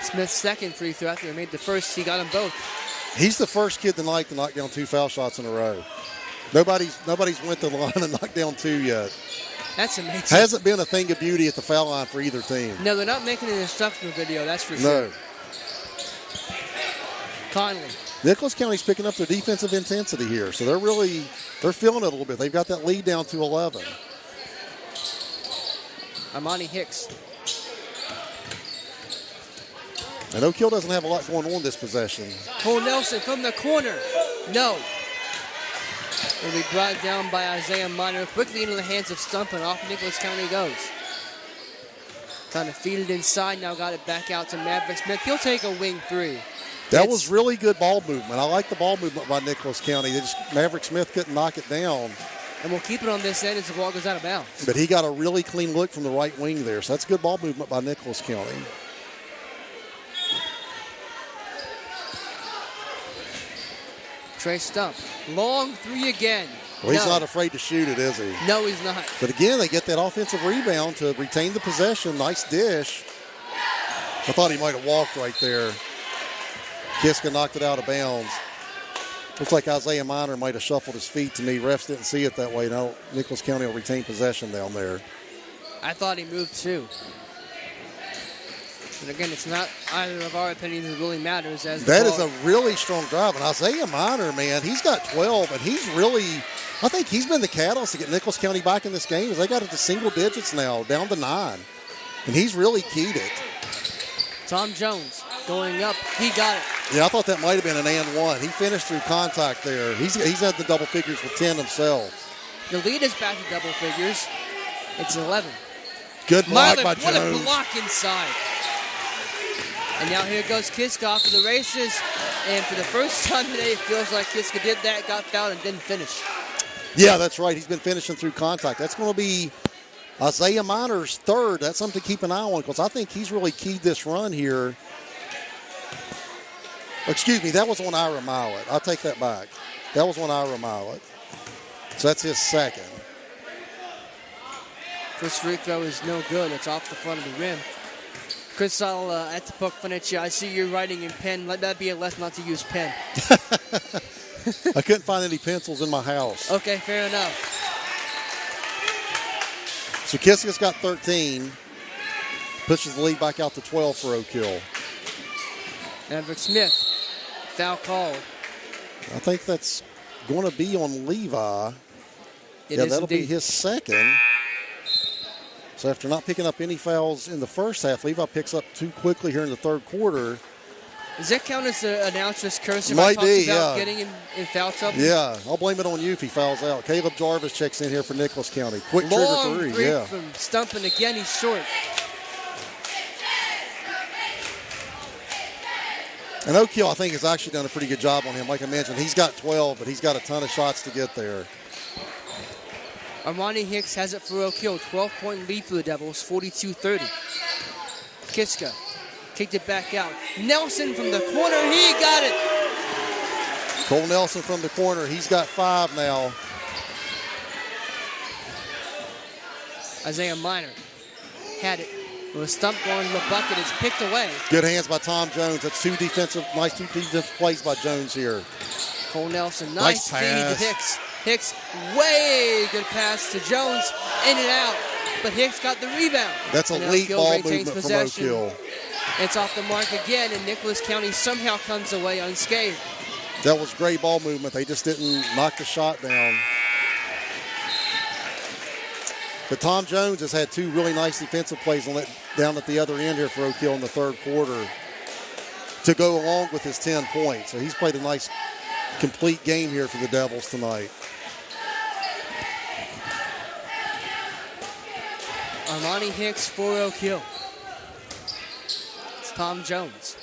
Smith's second free throw after he made the first. He got them both. He's the first kid tonight to knock down 2 foul shots in a row. Nobody's went to the line and knocked down 2 yet. That's amazing. Hasn't been a thing of beauty at the foul line for either team. No, they're not making an instructional video, that's for sure. No. Conley. Nicholas County's picking up their defensive intensity here, so they're feeling it a little bit. They've got that lead down to 11. Armani Hicks. And Oak Hill doesn't have a lot going on this possession. Cole Nelson from the corner. No. Will be brought down by Isaiah Minor. Quickly into the hands of Stump, and off Nicholas County goes. Trying to feed it inside. Now got it back out to Maverick Smith. He'll take a wing three. That was really good ball movement. I like the ball movement by Nicholas County. Maverick Smith couldn't knock it down. And we'll keep it on this end as the ball goes out of bounds. But he got a really clean look from the right wing there. So that's good ball movement by Nicholas County. Trey Stump. Long three again. Well, he's No. not afraid to shoot it, is he? No, he's not. But again, they get that offensive rebound to retain the possession. Nice dish. I thought he might have walked right there. Kiska knocked it out of bounds. Looks like Isaiah Minor might have shuffled his feet to me. Refs didn't see it that way. Now Nicholas County will retain possession down there. I thought he moved too. And again, it's not either of our opinions that really matters. As That is a really strong drive. And Isaiah Minor, man, he's got 12, and he's really, I think he's been the catalyst to get Nicholas County back in this game. They got it to single digits now, down to 9. And he's really keyed it. Tom Jones going up. He got it. Yeah, I thought that might have been an and one. He finished through contact there. He's had the double figures with 10 himself. The lead is back to double figures. It's 11. Good block Mylan, by what Jones. a block inside. And now here goes Kiska off of the races. And for the first time today, it feels like Kiska did that, got fouled, and didn't finish. Yeah, that's right. He's been finishing through contact. That's going to be Isaiah Minor's third. That's something to keep an eye on because I think he's really keyed this run here. Excuse me, that was on Ira Mallett. I'll take that back. That was on Ira Mallett. So that's his second. First free throw is no good. It's off the front of the rim. Chris, I'll at the puck finish you. I see you're writing in pen. Let that be a lesson not to use pen. I couldn't find any pencils in my house. Okay, fair enough. So Kiska's got 13. Pushes the lead back out to 12 for Oak Hill. Maverick Smith, foul called. I think that's going to be on Levi. It is that'll be indeed. his second. So after not picking up any fouls in the first half, Levi picks up 2 quickly here in the third quarter. Does that count as the announcer's curse? Might I talked be, about yeah. getting in foul trouble? Yeah, I'll blame it on you if he fouls out. Caleb Jarvis checks in here for Nicholas County. Quick Long trigger three yeah. from Stumpin again. He's short. And Oak Hill, I think, has actually done a pretty good job on him. Like I mentioned, he's got 12, but he's got a ton of shots to get there. Armani Hicks has it for Oak Hill. 12-point lead for the Devils, 42-30. Kiska kicked it back out. Nelson from the corner. He got it. Cole Nelson from the corner. He's got 5 now. Isaiah Minor had it. With a stump going to the bucket. It's picked away. Good hands by Tom Jones. That's nice two defensive plays by Jones here. Cole Nelson, Nice nice feed to pass. Hicks. Hicks, way good pass to Jones. In and out. But Hicks got the rebound. That's And elite Oak Hill ball retains movement from Oak possession. Hill. It's off the mark again, and Nicholas County somehow comes away unscathed. That was great ball movement. They just didn't knock the shot down. But Tom Jones has had 2 really nice defensive plays on it down at the other end here for Oak Hill in the third quarter to go along with his 10 points. So he's played a nice, complete game here for the Devils tonight. Armani Hicks for Oak Hill. It's Tom Jones.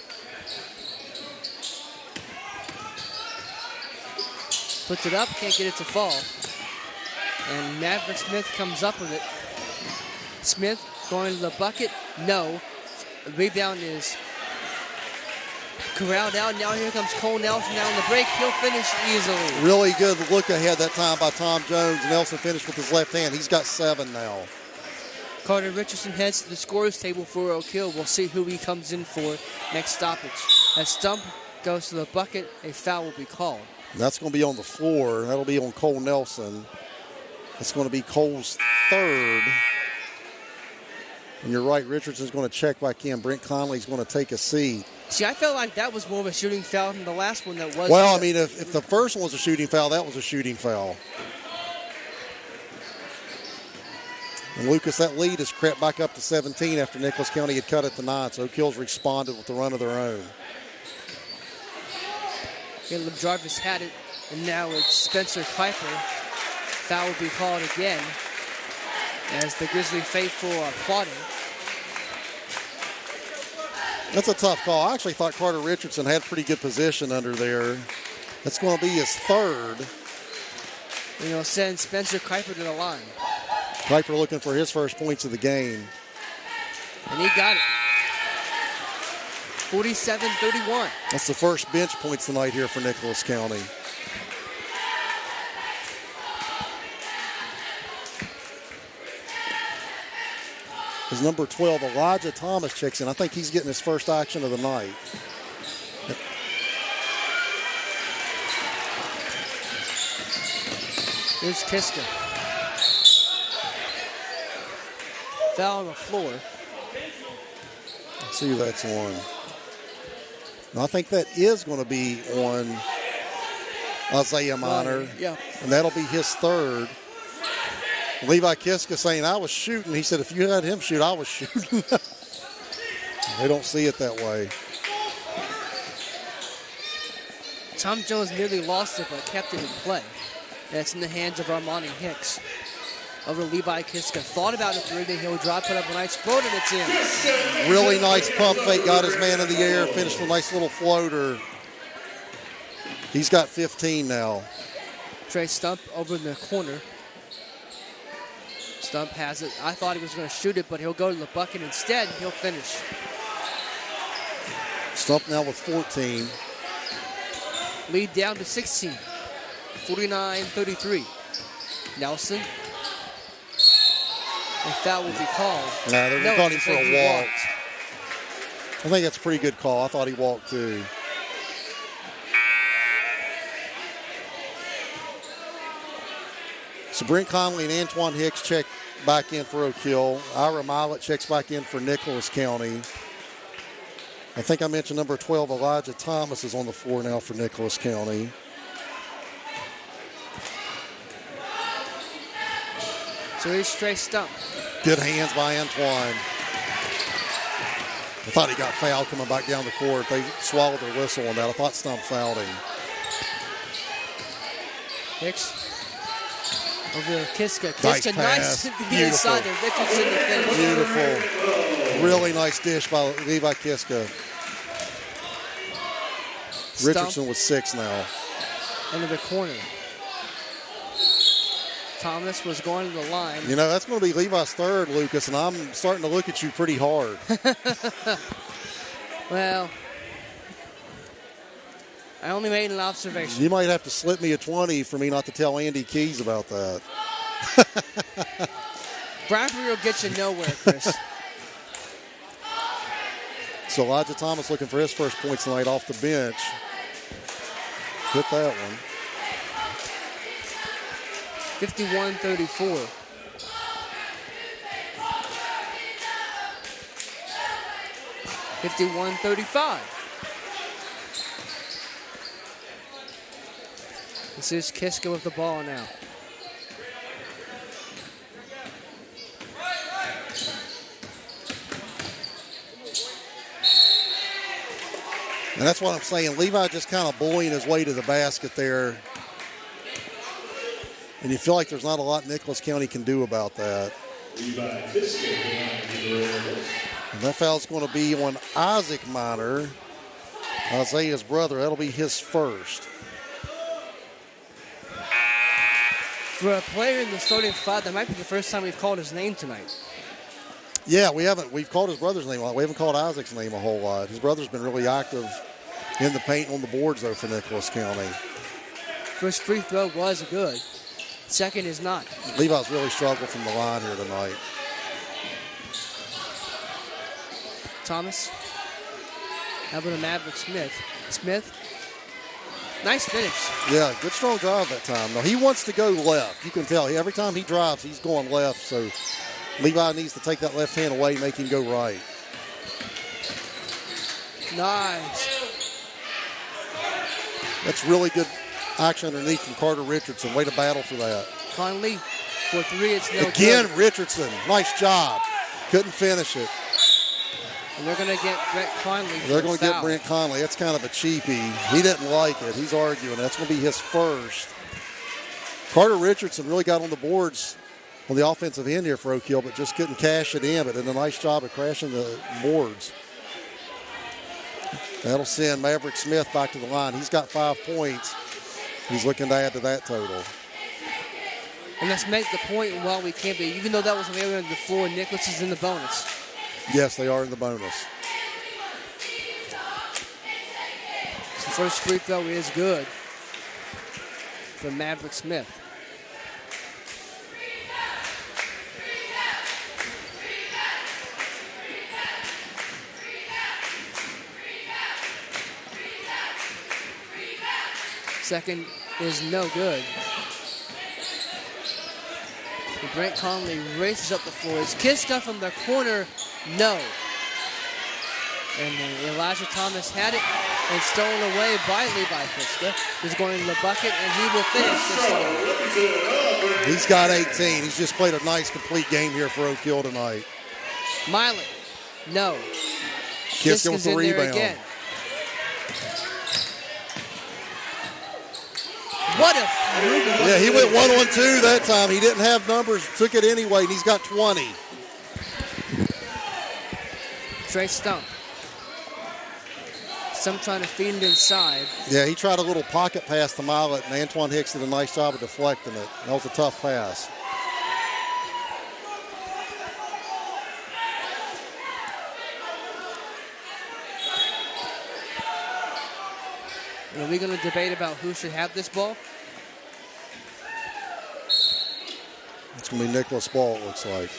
Puts it up, can't get it to fall. And Maverick Smith comes up with it. Smith going to the bucket. No. The rebound is corralled out. Now here comes Cole Nelson down the break. He'll finish easily. Really good look ahead that time by Tom Jones. Nelson finished with his left hand. He's got 7 now. Carter Richardson heads to the scorer's table for Oak Hill. We'll see who he comes in for next stoppage. As Stump goes to the bucket, a foul will be called. That's going to be on the floor. That'll be on Cole Nelson. It's going to be Cole's third. And you're right, Richardson's going to check back in. Brent Conley's going to take a seat. See, I felt like that was more of a shooting foul than the last one that was. Well, I mean, if the first one was a shooting foul, that was a shooting foul. And Lucas, that lead has crept back up to 17 after Nicholas County had cut it to 9. So Oak Hill's responded with the run of their own. Caleb Jarvis had it, and now it's Spencer Kuiper. Foul will be called again as the Grizzly faithful are applauding. That's a tough call. I actually thought Carter Richardson had pretty good position under there. That's going to be his third. And he'll send Spencer Kuiper to the line. Kuiper looking for his first points of the game. And he got it. 47-31. That's the first bench points tonight here for Nicholas County. As number 12, Elijah Thomas checks in. I think he's getting his first action of the night. Here's Kiska. Foul on the floor. Let's see who that's on. And I think that is going to be on Isaiah Minor. Yeah. And that'll be his third. Levi Kiska saying, I was shooting. He said, if you had him shoot, I was shooting. They don't see it that way. Tom Jones nearly lost it, but kept it in play. That's in the hands of Armani Hicks. Over to Levi Kiska. Thought about the three, then he'll drop it up a nice floater, and it's in. Really nice pump fake. Got his man in the air. Finished with a nice little floater. He's got 15 now. Trey Stump over in the corner. Stump has it. I thought he was going to shoot it, but he'll go to the bucket instead, and he'll finish. Stump now with 14. Lead down to 16. 49-33. Nelson. And foul will be called. Nah, they're calling him for a walk. I think that's a pretty good call. I thought he walked too. So Brent Conley and Antoine Hicks check back in for Oak Hill. Ira Milet checks back in for Nicholas County. I think I mentioned number 12, Elijah Thomas, is on the floor now for Nicholas County. So here's Trey Stump. Good hands by Antoine. I thought he got fouled coming back down the court. They swallowed their whistle on that. I thought Stump fouled him. Hicks. Over to Kiska. Nice Kiska, pass. nice to get inside there. Richardson to finish. Beautiful. Really nice dish by Levi Kiska. Richardson with 6 now. Into the corner. Thomas was going to the line. You know, that's going to be Levi's third, Lucas, and I'm starting to look at you pretty hard. Well, I only made an observation. You might have to slip me a 20 for me not to tell Andy Keys about that. Bribery will get you nowhere, Chris. So Elijah Thomas looking for his first points tonight off the bench. Hit that one. 51-34. $51-35. This is Kiska with the ball now. And that's what I'm saying. Levi just kind of bullying his way to the basket there. And you feel like there's not a lot Nicholas County can do about that. And that foul's going to be on Isaac Minor, Isaiah's brother. That'll be his first. For a player in the starting five, that might be the first time we've called his name tonight. Yeah, we haven't. We've called his brother's name a lot. We haven't called Isaac's name a whole lot. His brother's been really active in the paint on the boards, though, for Nicholas County. First free throw was good. Second is not. Levi's really struggled from the line here tonight. Thomas. How about a Maverick Smith? Smith. Nice finish. Yeah, good strong drive that time. No, he wants to go left. You can tell. Every time he drives, he's going left. So Levi needs to take that left hand away and make him go right. Nice. That's really good action underneath from Carter Richardson. Way to battle for that. Conley for three. It's no Again, good. Richardson. Nice job. Couldn't finish it. And they're going to get Brent Conley. They're going to get Brent Conley. That's kind of a cheapie. He didn't like it. He's arguing. That's going to be his first. Carter Richardson really got on the boards on the offensive end here for Oak Hill, but just couldn't cash it in. But did a nice job of crashing the boards. That'll send Maverick Smith back to the line. He's got 5 points. He's looking to add to that total. And let's make the point while we can be. Even though that was the area on the floor, Nicholas is in the bonus. Yes, they are in the bonus. So first free throw is good for Maverick Smith. Second is no good. And Brent Conley races up the floor. It's Kiska from the corner. No. And Elijah Thomas had it and stolen away by Levi Kiska. He's going to the bucket, and he will finish this game. He's got 18. He's just played a nice, complete game here for Oak Hill tonight. Milan, no. Kiska with the rebound. Again. What a Yeah, he went 1-on-2 that time. He didn't have numbers, took it anyway, and he's got 20. Trey Stump. Stump trying to feed it inside. Yeah, he tried a little pocket pass to Milet, and Antoine Hicks did a nice job of deflecting it. That was a tough pass. And are we going to debate about who should have this ball? It's going to be Nicholas Ball, it looks like.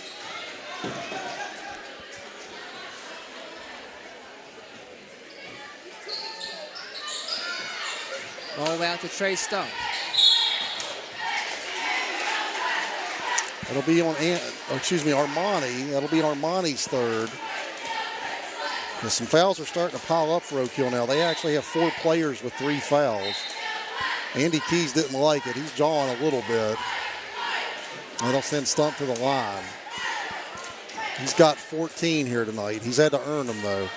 All the way out to Trey Stump. It'll be on, Armani. That'll be Armani's third. And some fouls are starting to pile up for Oak Hill now. They actually have 4 players with 3 fouls. Andy Keys didn't like it. He's jawing a little bit. That'll send Stump to the line. He's got 14 here tonight. He's had to earn them, though.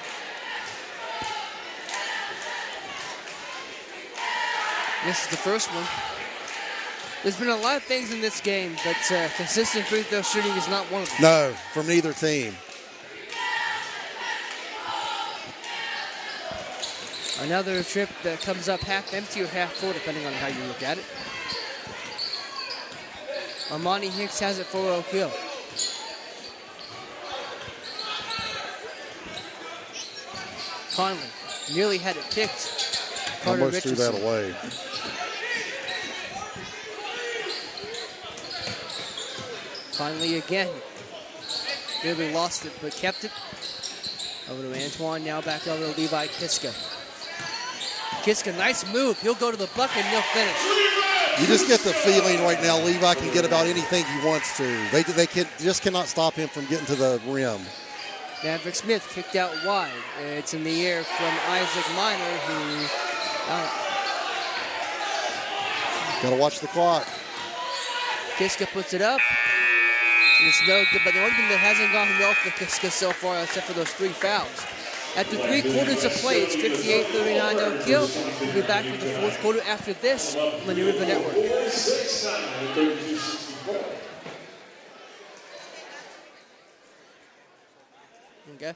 This is the first one. There's been a lot of things in this game, but consistent free throw shooting is not one of them. No, from neither team. Another trip that comes up half empty or half full, depending on how you look at it. Armani Hicks has it for Oak Hill. Conley nearly had it picked. Carter Almost threw that away. Conley again. Nearly lost it, but kept it. Over to Antoine, now back over to Levi Kiska. Kiska, nice move. He'll go to the bucket and he'll finish. You just get the feeling right now Levi can get about anything he wants to. They just cannot stop him from getting to the rim. Maverick Smith kicked out wide. It's in the air from Isaac Minor, who... Got to watch the clock. Kiska puts it up. It's no good, but the only thing that hasn't gone well for Kiska so far, except for those 3 fouls. After 3 quarters of play, it's 58-39 Oak Hill. We'll be back with the 4th quarter after this on the New River Network. Okay.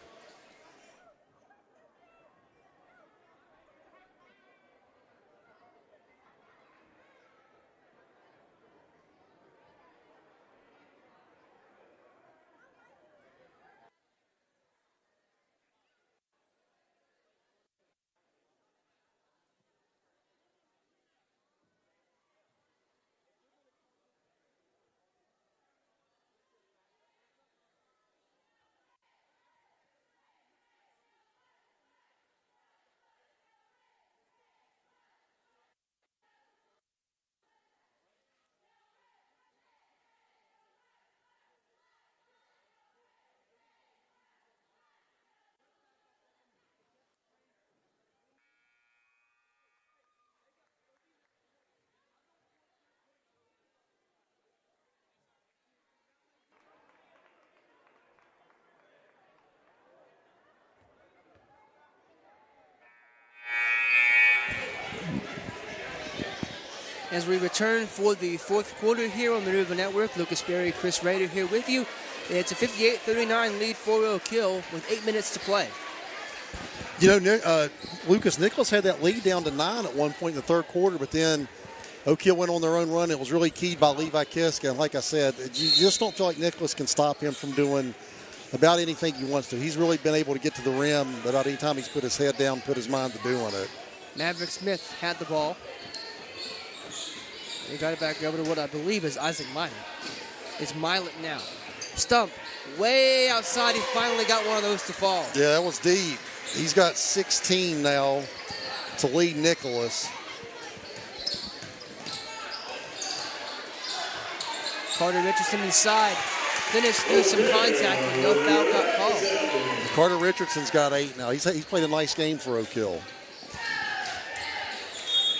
As we return for the 4th quarter here on the New River Network, Lucas Berry, Chris Rader here with you. It's a 58-39 lead for Oak Hill with 8 minutes to play. You know, Lucas Nicholas had that lead down to 9 at one point in the 3rd quarter, but then Oak Hill went on their own run. It was really keyed by Levi Kiska. And like I said, you just don't feel like Nicholas can stop him from doing about anything he wants to. He's really been able to get to the rim about any time he's put his head down, put his mind to doing it. Maverick Smith had the ball. He got it back over to what I believe is Isaac Minor. It's Milet now. Stump, way outside. He finally got one of those to fall. Yeah, that was deep. He's got 16 now to lead Nicholas. Carter Richardson inside. Finished through some contact and no foul got called. Carter Richardson's got 8 now. He's played a nice game for Oak Hill.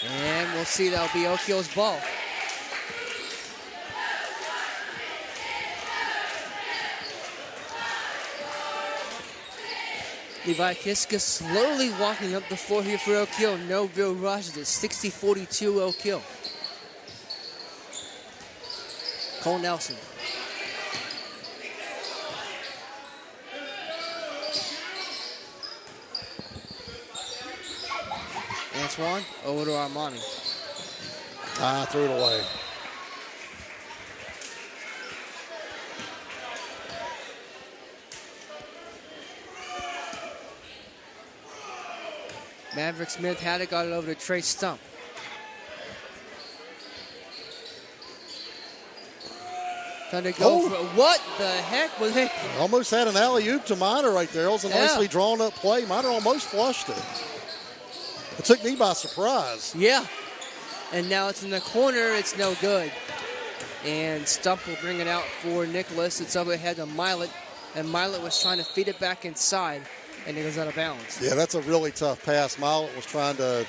And we'll see, that'll be Oak Hill's ball. Levi Kiska slowly walking up the floor here for Oak Hill. No real rush. It's 60-42 Oak Hill. Cole Nelson. Antoine over to Armani. Threw it away. Maverick Smith had it, got it over to Trey Stump. Trying to go for what the heck was it? Almost had an alley-oop to Minor right there. It was a nicely drawn up play. Minor almost flushed it. It took me by surprise. Yeah. And now it's in the corner. It's no good. And Stump will bring it out for Nicholas. It's over ahead to Milet. And Milet was trying to feed it back inside. And it goes out of bounds. Yeah, that's a really tough pass. Milet was trying to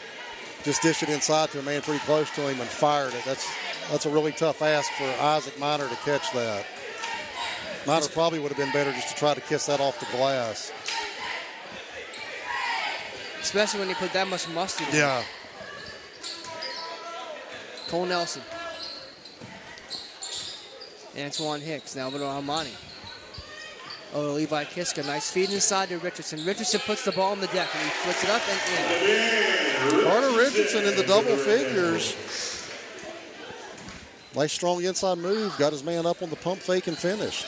just dish it inside to a man pretty close to him and fired it. That's a really tough ask for Isaac Minor to catch that. Minor probably would have been better just to try to kiss that off the glass. Especially when he put that much mustard in. Yeah. Cole Nelson. Antoine Hicks now over to Armani. Oh, Levi Kiska, nice feed inside to Richardson. Richardson puts the ball on the deck and he flips it up and in. Carter Richardson in the double figures. Nice strong inside move. Got his man up on the pump fake and finished.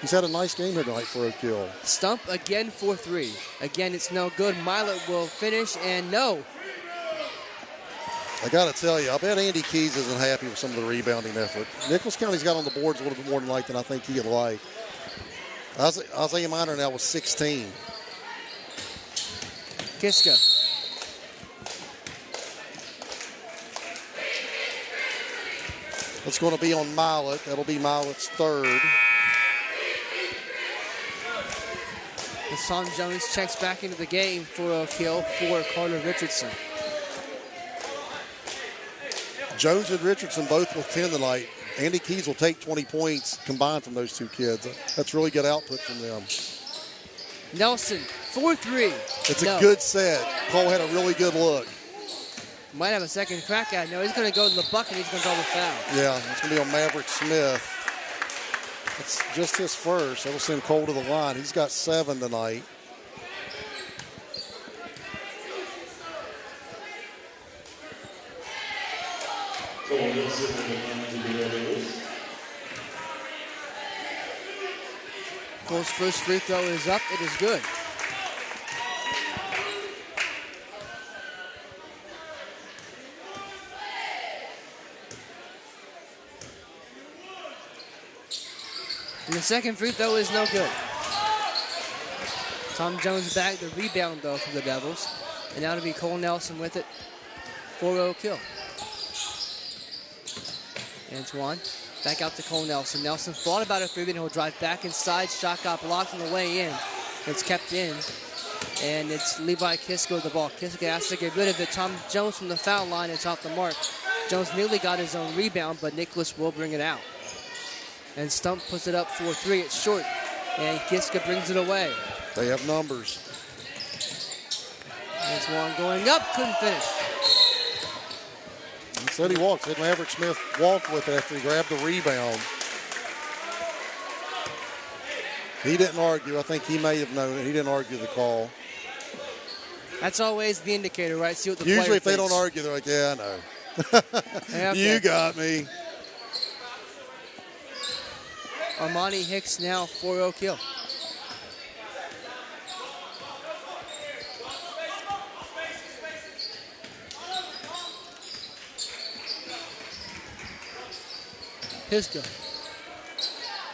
He's had a nice game here tonight for Oak Hill. Stump again for 3. Again, it's no good. Milet will finish and no. I got to tell you, I bet Andy Keys isn't happy with some of the rebounding effort. Nicholas County's got on the boards a little bit more tonight than I think he'd like. Isaiah Minor now with 16. Kiska. It's going to be on Milet. That'll be Milet's 3rd. Hassan Jones checks back into the game for Oak Hill for Carter Richardson. Jones and Richardson both with 10 tonight. Andy Keys will take 20 points combined from those two kids. That's really good output from them. Nelson, 4-3. It's a good set. Cole had a really good look. Might have a second crack at it. No, he's going to go to the bucket. He's going to draw the foul. Yeah, it's going to be on Maverick Smith. It's just his first. That'll send Cole to the line. He's got 7 tonight. Cole's first free throw is up. It is good. And the second free throw is no good. Tom Jones back the rebound, though, for the Devils. And now to be Cole Nelson with it for Oak Hill. Antoine back out to Cole Nelson. Nelson thought about it, then he'll drive back inside. Shot got blocked on the way in. It's kept in. And it's Levi Kiska with the ball. Kiska has to get rid of it. Tom Jones from the foul line is off the mark. Jones nearly got his own rebound, but Nicholas will bring it out. And Stump puts it up for 3. It's short. And Kiska brings it away. They have numbers. Antoine going up, couldn't finish. He said he walked. Said Maverick Smith walked with it after he grabbed the rebound. He didn't argue. I think he may have known it. He didn't argue the call. That's always the indicator, right? See what the Usually player if they thinks. don't argue, they're like, yeah, I know. Yeah, okay. You got me. Armani Hicks now for Oak Hill.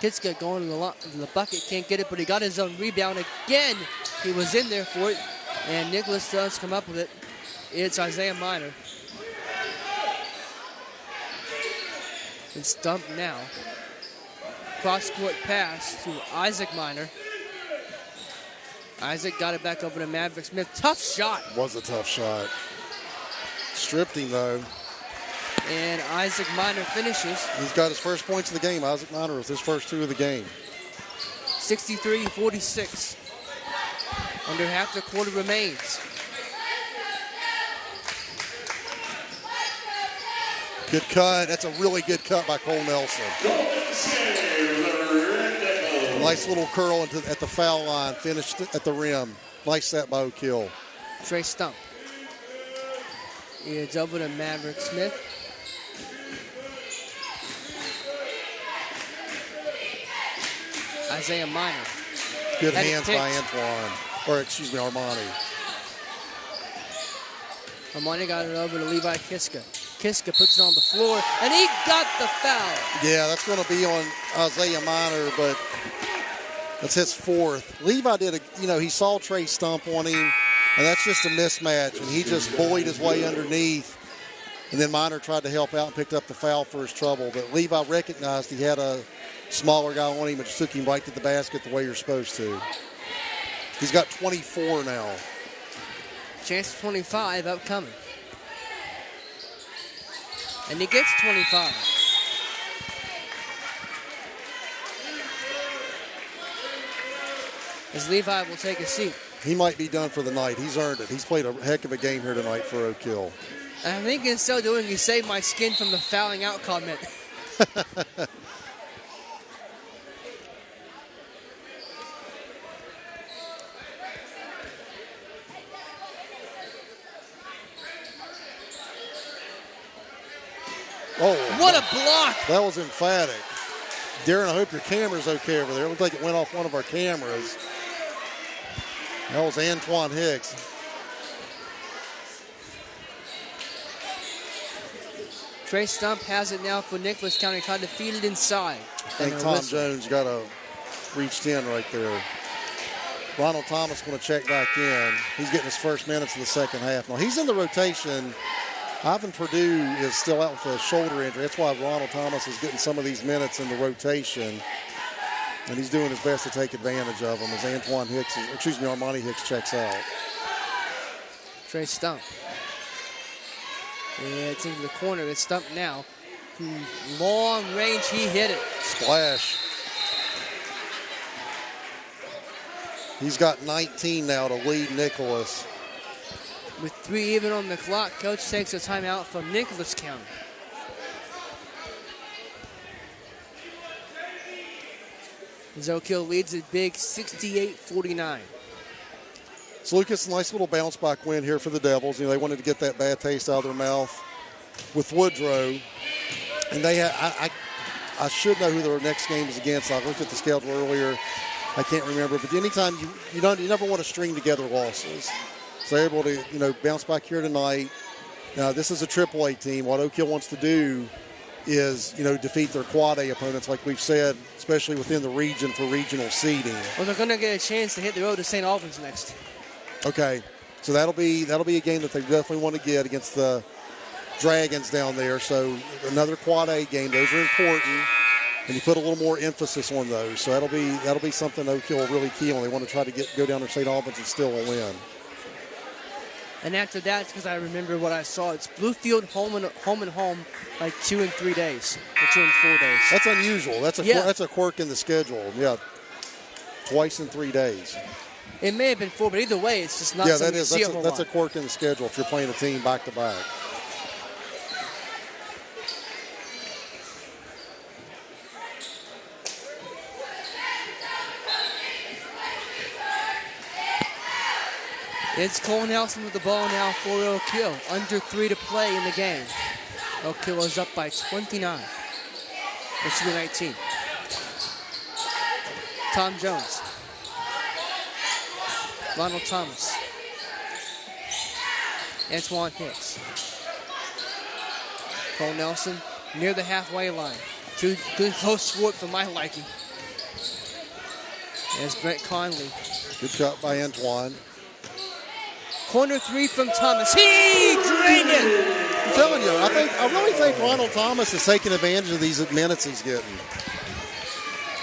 Kiska going to the bucket, can't get it, but he got his own rebound again. He was in there for it, and Nicholas does come up with it. It's Isaiah Minor. It's Stump now cross-court pass to Isaac Miner. Isaac got it back over to Maverick Smith. Tough shot. Was a tough shot. Stripped him, though. And Isaac Miner finishes. He's got his first points of the game. Isaac Miner with his first 2 of the game. 63-46. Under half the quarter remains. Good cut. That's a really good cut by Cole Nelson. Nice little curl at the foul line. Finished at the rim. Nice set by Oak Hill. Trey Stump. It's over to Maverick Smith. Isaiah Miner. Good hands by Antoine. Or, excuse me, Armani. Armani got it over to Levi Kiska. Kiska puts it on the floor, and he got the foul. Yeah, that's going to be on Isaiah Miner, but that's his 4th. Levi did he saw Trey Stump on him, and that's just a mismatch, and he just bullied his way underneath. And then Miner tried to help out and picked up the foul for his trouble. But Levi recognized he had a smaller guy on him and just took him right to the basket the way you're supposed to. He's got 24 now. Chance 25 upcoming. And he gets 25. As Levi will take a seat. He might be done for the night. He's earned it. He's played a heck of a game here tonight for Oak Hill. And I think in so doing, he saved my skin from the fouling out comment. Oh, what a block! That was emphatic. Darren, I hope your camera's okay over there. It looked like it went off one of our cameras. That was Antoine Hicks. Trey Stump has it now for Nicholas County, trying to feed it inside. I think Tom Jones got reached in right there. Ronald Thomas going to check back in. He's getting his first minutes of the second half. Now, he's in the rotation. Ivan Purdue is still out with a shoulder injury. That's why Ronald Thomas is getting some of these minutes in the rotation. And he's doing his best to take advantage of them as Armani Hicks checks out. Trey Stump. Yeah, it's into the corner. It's Stump now. Long range, he hit it. Splash. He's got 19 now to lead Nicholas. With 3 even on the clock, Coach takes a timeout from Nicholas County. Oak Hill leads it big, 68-49. So, Lucas, nice little bounce back win here for the Devils. They wanted to get that bad taste out of their mouth with Woodrow. And they I should know who their next game is against. I looked at the schedule earlier. I can't remember. But anytime you never want to string together losses. So they're able to, bounce back here tonight. Now, this is a AAA team. What Oak Hill wants to do is, defeat their Quad A opponents, like we've said, especially within the region for regional seeding. Well, they're going to get a chance to hit the road to St. Albans next. Okay, so that'll be a game that they definitely want to get against the Dragons down there. So another Quad A game. Those are important, and you put a little more emphasis on those. So that'll be something Oak Hill will really key on. They want to try to go down to St. Albans and still a win. And after that, because I remember what I saw, it's Bluefield home and home like 2 and 3 days, or 2 and 4 days. That's unusual. That's a quirk in the schedule. Yeah, twice in 3 days. It may have been 4, but either way, it's just not something you see a whole that's a lot. quirk in the schedule if you're playing a team back to back. It's Cole Nelson with the ball now for Oak Hill. Under 3 to play in the game. Oak Hill is up by 29. It's 19. Tom Jones. Ronald Thomas. Antoine Hicks. Cole Nelson near the halfway line. Too good close sport for my liking. There's Brett Conley. Good shot by Antoine. Corner 3 from Thomas. He drained it. I'm telling you, I really think Ronald Thomas is taking advantage of these minutes he's getting.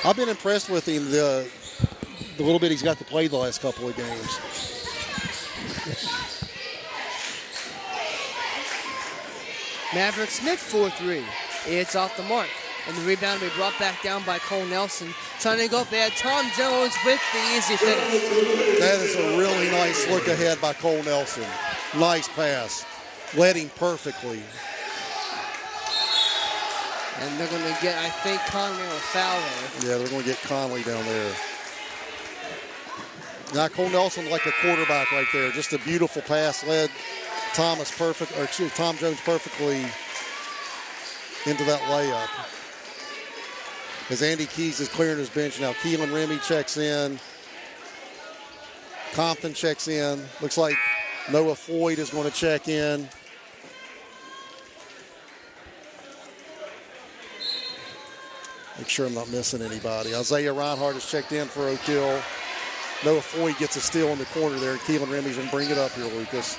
I've been impressed with him the little bit he's got to play the last couple of games. Maverick Smith 4-3. It's off the mark. And the rebound will be brought back down by Cole Nelson. Trying to go up there. Tom Jones with the easy finish. That is a really nice look ahead by Cole Nelson. Nice pass. Led him perfectly. And they're going to get, I think, Conley a foul there. Yeah, they're going to get Conley down there. Now Cole Nelson like a quarterback right there. Just a beautiful pass. Led Tom Jones perfectly into that layup. As Andy Keys is clearing his bench now, Keelan Remy checks in. Compton checks in. Looks like Noah Floyd is going to check in. Make sure I'm not missing anybody. Isaiah Reinhardt has checked in for Oak Hill. Noah Floyd gets a steal in the corner there. Keelan Remy's going to bring it up here, Lucas.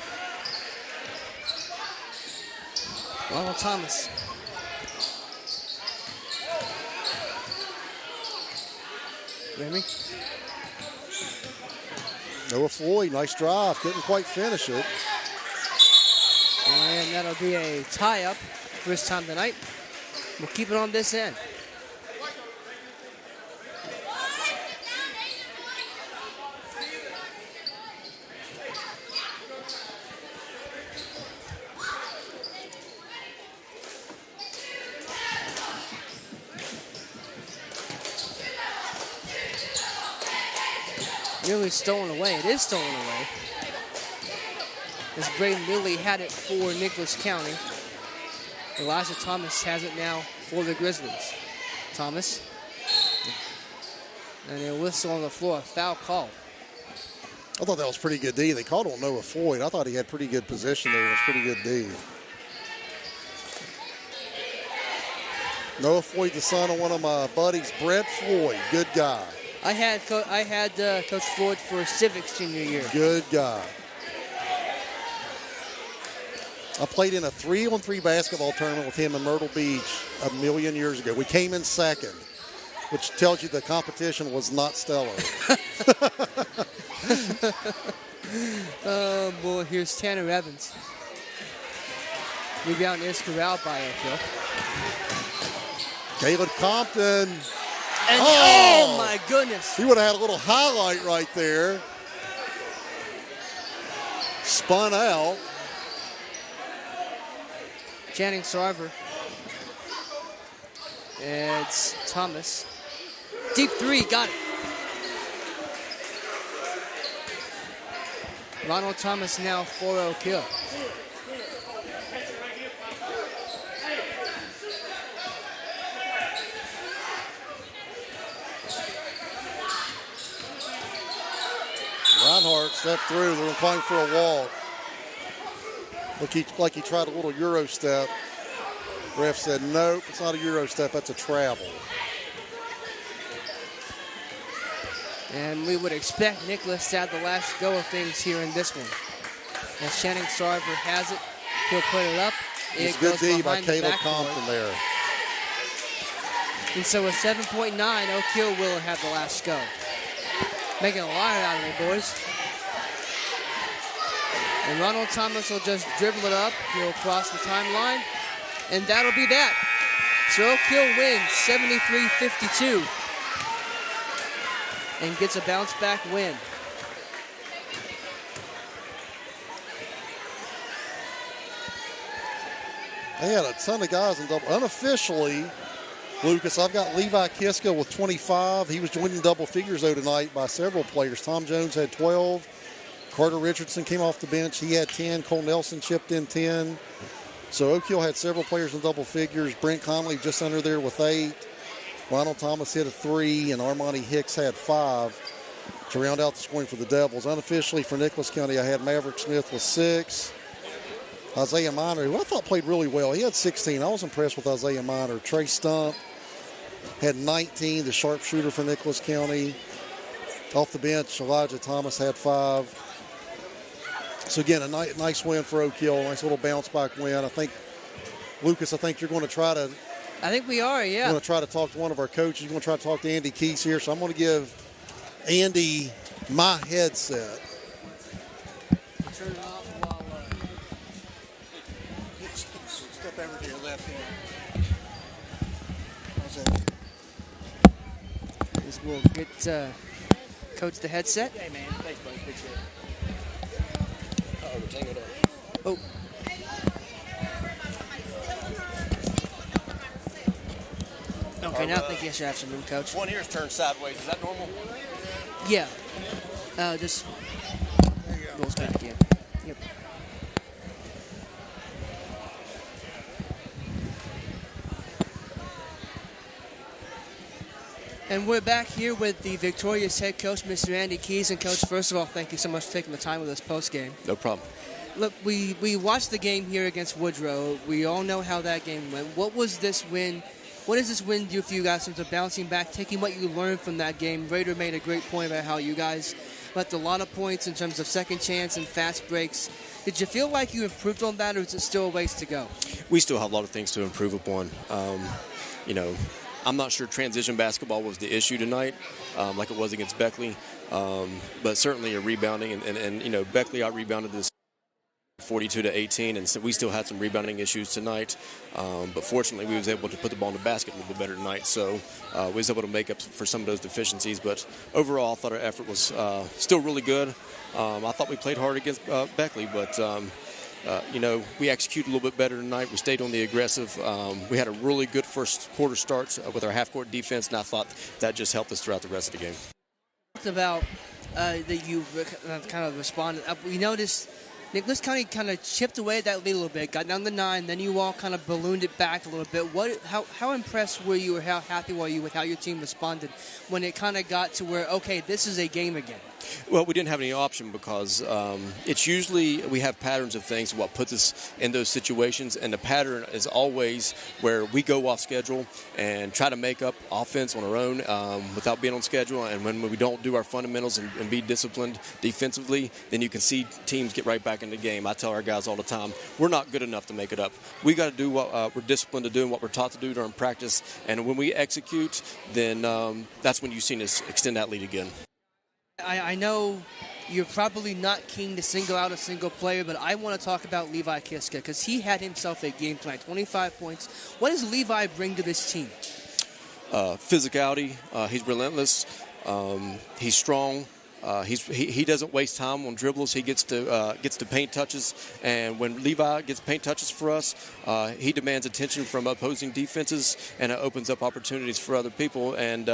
Ronald Thomas. Remy. Noah Floyd, nice drive. Couldn't quite finish it. And that'll be a tie-up first time tonight. We'll keep it on this end. Nearly stolen away. It is stolen away. As Braden Lilly had it for Nicholas County. Elijah Thomas has it now for the Grizzlies. Thomas. And a whistle on the floor. A foul call. I thought that was pretty good D. They called on Noah Floyd. I thought he had pretty good position there. It was pretty good D. Noah Floyd, the son of one of my buddies, Brett Floyd. Good guy. I had Coach Floyd for Civics junior year. Good guy. I played in a 3-on-3 basketball tournament with him in Myrtle Beach a million years ago. We came in second, which tells you the competition was not stellar. Oh, boy, here's Tanner Evans. Rebound is corralled by Oak Hill. Caleb Compton. And oh my goodness. He would have had a little highlight right there. Spun out. Channing Sarver. It's Thomas. Deep three, got it. Ronald Thomas now for Oak Hill. Reinhardt stepped through. They were playing for a walk. Like he tried a little Euro step. Ref said, nope, it's not a Euro step, that's a travel. And we would expect Nicholas to have the last go of things here in this one. As Channing Sarver has it, he'll put it up. It's It good goes D by behind the Caleb backboard. Compton there. And so with 7.9, Oak Hill will have the last go. Making a lot out of it, boys. And Ronald Thomas will just dribble it up. He'll cross the timeline. And that'll be that. So Oak Hill wins 73-52. And gets a bounce back win. They had a ton of guys in double. Unofficially, Lucas, I've got Levi Kiska with 25. He was joined in double figures, though, tonight by several players. Tom Jones had 12. Carter Richardson came off the bench. He had 10. Cole Nelson chipped in 10. So Oak Hill had several players in double figures. Brent Conley just under there with 8. Ronald Thomas hit a 3, and Armani Hicks had 5 to round out the scoring for the Devils. Unofficially for Nicholas County, I had Maverick Smith with 6. Isaiah Minor, who I thought played really well, he had 16. I was impressed with Isaiah Minor. Trey Stump had 19, the sharpshooter for Nicholas County. Off the bench, Elijah Thomas had 5. So again, a nice win for Oak Hill, nice little bounce back win. I think, Lucas, you're going to try to I think we are, yeah. I'm going to try to talk to one of our coaches. I'm going to try to talk to Andy Keys here. So I'm going to give Andy my headset. Turn it off while Step over to your left hand. How's that? this will get Coach the headset. Hey, man. Thanks, buddy. Appreciate it. Uh-oh, tangled up. Oh. Okay, now I think you should have some room, Coach. One here is turned sideways. Is that normal? Yeah. Just rolls back in. Yep. And we're back here with the victorious head coach, Mr. Andy Keys. And, Coach, first of all, thank you so much for taking the time with us post-game. No problem. Look, we watched the game here against Woodrow. We all know how that game went. What was this win? What does this win do for you guys in terms of bouncing back, taking what you learned from that game? Raider made a great point about how you guys left a lot of points in terms of second chance and fast breaks. Did you feel like you improved on that, or is it still a ways to go? We still have a lot of things to improve upon. I'm not sure transition basketball was the issue tonight, like it was against Beckley, but certainly a rebounding, and Beckley out-rebounded this 42-18, and so we still had some rebounding issues tonight. But fortunately, we was able to put the ball in the basket a little bit better tonight, so we was able to make up for some of those deficiencies. But overall, I thought our effort was still really good. I thought we played hard against Beckley, but we executed a little bit better tonight. We stayed on the aggressive. We had a really good first quarter start with our half-court defense, and I thought that just helped us throughout the rest of the game. About that you kind of responded. We noticed Nicholas County kind of chipped away at that lead a little bit, got down to 9, then you all kind of ballooned it back a little bit. How impressed were you, or how happy were you with how your team responded when it kind of got to where, okay, this is a game again? Well, we didn't have any option because it's usually we have patterns of things, what puts us in those situations, and the pattern is always where we go off schedule and try to make up offense on our own without being on schedule, and when we don't do our fundamentals and be disciplined defensively, then you can see teams get right back in the game. I tell our guys all the time, we're not good enough to make it up. We got to do what we're disciplined to do and what we're taught to do during practice, and when we execute, then that's when you've seen us extend that lead again. I know you're probably not keen to single out a single player, but I want to talk about Levi Kiska because he had himself a game tonight, 25 points. What does Levi bring to this team? Physicality. He's relentless. He's strong. He doesn't waste time on dribbles. He gets to paint touches, and when Levi gets paint touches for us, he demands attention from opposing defenses, and it opens up opportunities for other people. And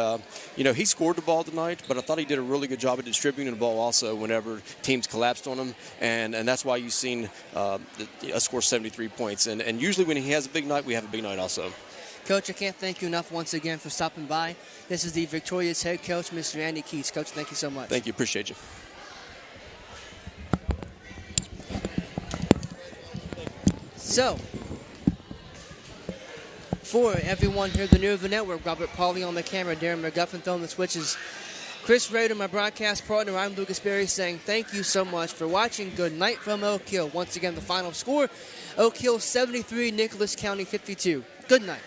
he scored the ball tonight, but I thought he did a really good job of distributing the ball also whenever teams collapsed on him, and that's why you've seen us score 73 points. And usually when he has a big night, we have a big night also. Coach, I can't thank you enough once again for stopping by. This is the victorious head coach, Mr. Andy Keys. Coach, thank you so much. Thank you. Appreciate you. So, for everyone here at the New Network, Robert Pauly on the camera, Darren McGuffin throwing the switches, Chris Rader, my broadcast partner, I'm Lucas Berry saying thank you so much for watching. Good night from Oak Hill. Once again, the final score, Oak Hill 73, Nicholas County 52. Good night.